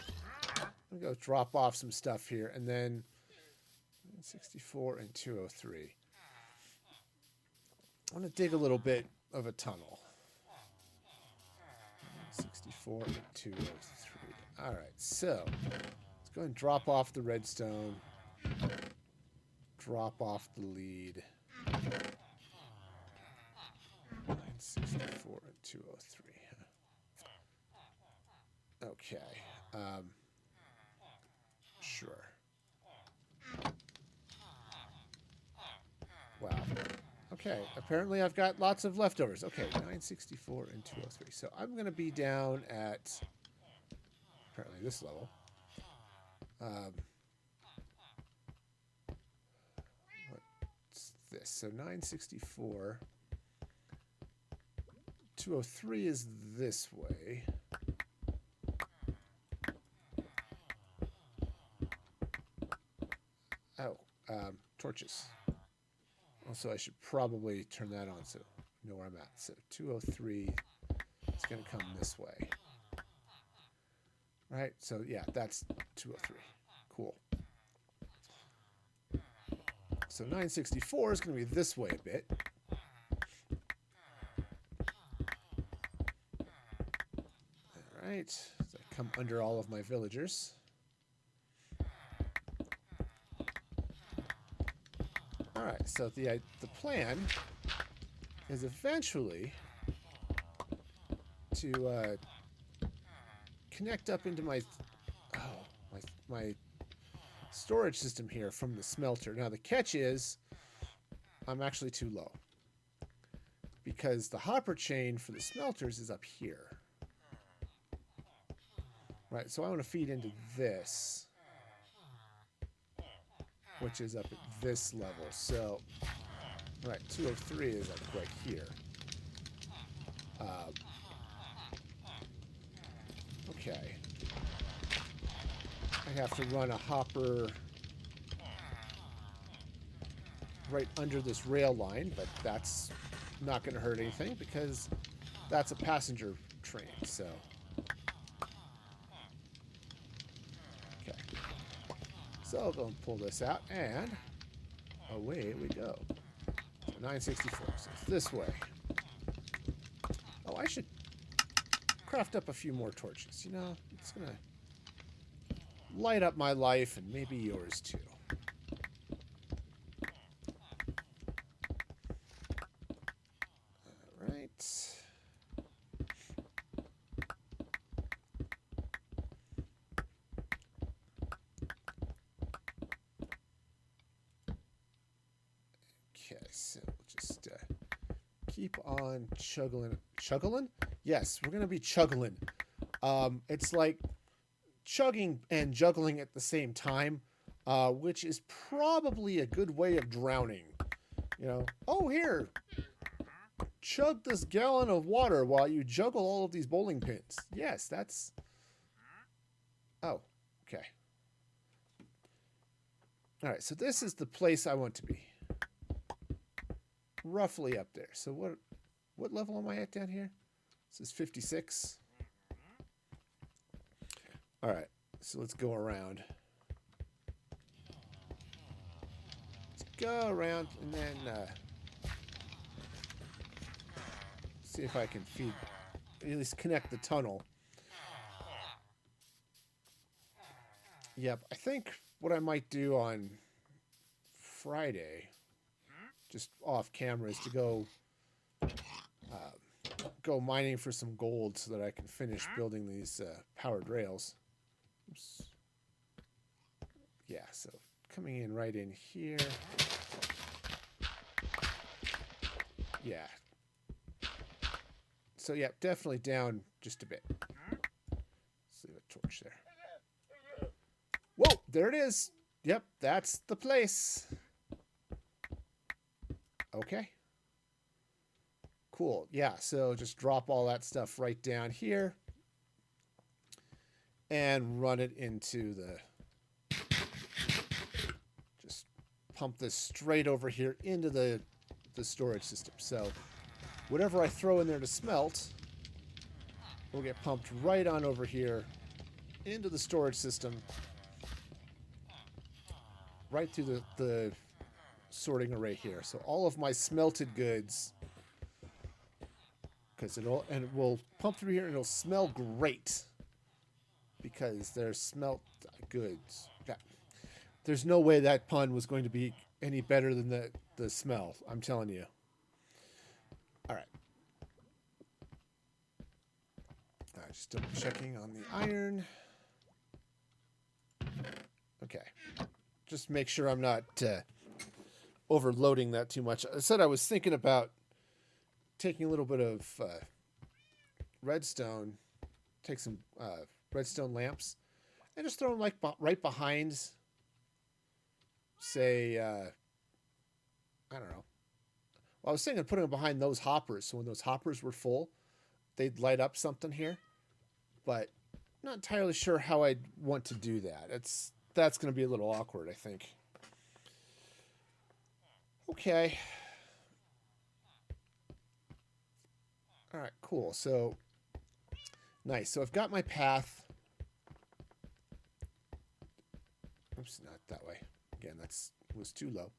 going to go drop off some stuff here, and then 964 and 203. I want to dig a little bit of a tunnel. 964 and 203. All right, so let's go ahead and drop off the redstone. Drop off the lead. 964 and 203. Okay. Sure. Wow. Okay. Apparently I've got lots of leftovers. Okay. 964 and 203. So I'm going to be down at apparently this level. What's this? So 964. 203 is this way. Oh, torches. Also, I should probably turn that on so I know where I'm at. So 203 is going to come this way. Right? So, yeah, that's 203. Cool. So 964 is going to be this way a bit. All right. So I come under all of my villagers. All right, so the plan is eventually to connect up into my storage system here from the smelter. Now the catch is I'm actually too low because the hopper chain for the smelters is up here. Right, so I want to feed into this, which is up at this level. So Right, 203 is like right here. Okay. I have to run a hopper right under this rail line, but that's not going to hurt anything because that's a passenger train, so. Okay. So I'll go and pull this out, and away we go. So 964, so it's this way. Oh, I should craft up a few more torches. You know, it's going to light up my life and maybe yours too. All right. Okay, so we'll just keep on chuggling. Chuggling? Yes, we're going to be chuggling. It's like chugging and juggling at the same time, which is probably a good way of drowning. You know, oh, here, chug this gallon of water while you juggle all of these bowling pins. Yes, that's... Oh, okay. All right, so this is the place I want to be. Roughly up there. So what level am I at down here? This is 56. All right, so let's go around. Let's go around and then see if I can feed, at least connect the tunnel. Yep, I think what I might do on Friday, just off camera, is to go mining for some gold so that I can finish building these powered rails. Oops. Yeah, so coming in right in here. Yeah. So yeah, definitely down just a bit. Let's leave a torch there. Whoa, there it is. Yep, that's the place. Okay. Cool. Yeah, so just drop all that stuff right down here and run it into the... Just pump this straight over here into the storage system. So whatever I throw in there to smelt will get pumped right on over here into the storage system, right through the sorting array here. So all of my smelted goods, because it will pump through here and it'll smell great because they're smelt goods. Yeah. There's no way that pun was going to be any better than the smell, I'm telling you. All right. Just double checking on the iron. Okay. Just make sure I'm not overloading that too much. I said I was thinking about taking a little bit of redstone, take some redstone lamps, and just throw them like right behind, say, I don't know. Well, I was thinking of putting them behind those hoppers, so when those hoppers were full, they'd light up something here. But not entirely sure how I'd want to do that. That's going to be a little awkward, I think. Okay. All right, cool. So, nice. So I've got my path. Oops, not that way. Again, was too low.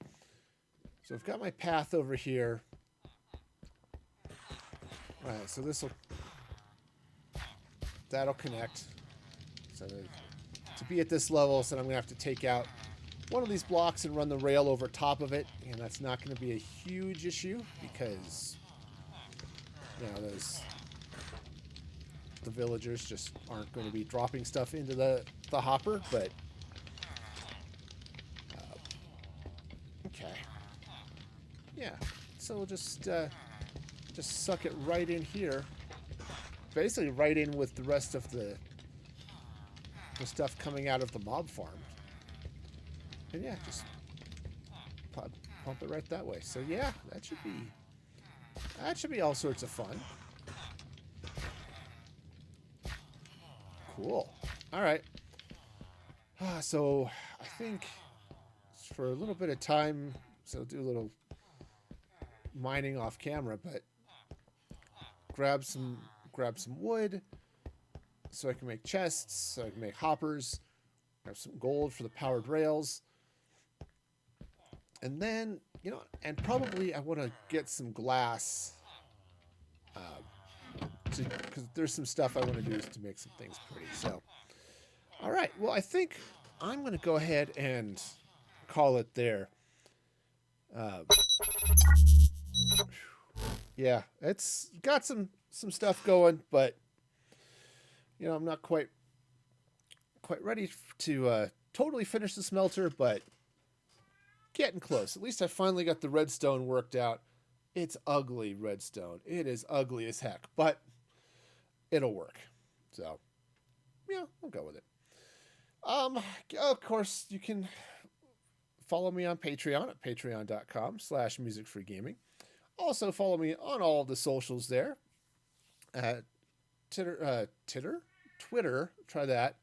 So I've got my path over here. All right, so that'll connect. So to be at this level, so I'm going to have to take out one of these blocks and run the rail over top of it, and that's not going to be a huge issue because, you know, the villagers just aren't going to be dropping stuff into the hopper, but okay. Yeah, so we'll just suck it right in here. Basically right in with the rest of the stuff coming out of the mob farm. And yeah, just pump it right that way. So yeah, that should be all sorts of fun. Cool. All right. So I think for a little bit of time, so I'll do a little mining off camera, but grab some wood so I can make chests, so I can make hoppers, grab some gold for the powered rails. And then, and probably I want to get some glass because there's some stuff I want to do to make some things pretty. So, all right. Well, I think I'm going to go ahead and call it there. Yeah, it's got some stuff going, but I'm not quite ready to totally finish the smelter, but getting close. At least I finally got the redstone worked out. It's ugly redstone. It is ugly as heck, but it'll work. So, yeah, we'll go with it. Of course, you can follow me on Patreon at patreon.com/musicfreegaming. Also, follow me on all of the socials there. Twitter. Try that.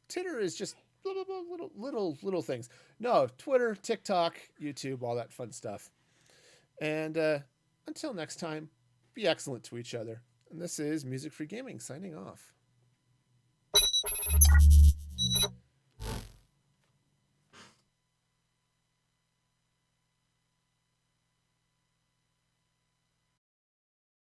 Titter is just blah, blah, blah, little things. No, Twitter, TikTok, YouTube, all that fun stuff. And until next time, be excellent to each other. And this is Music Free Gaming signing off.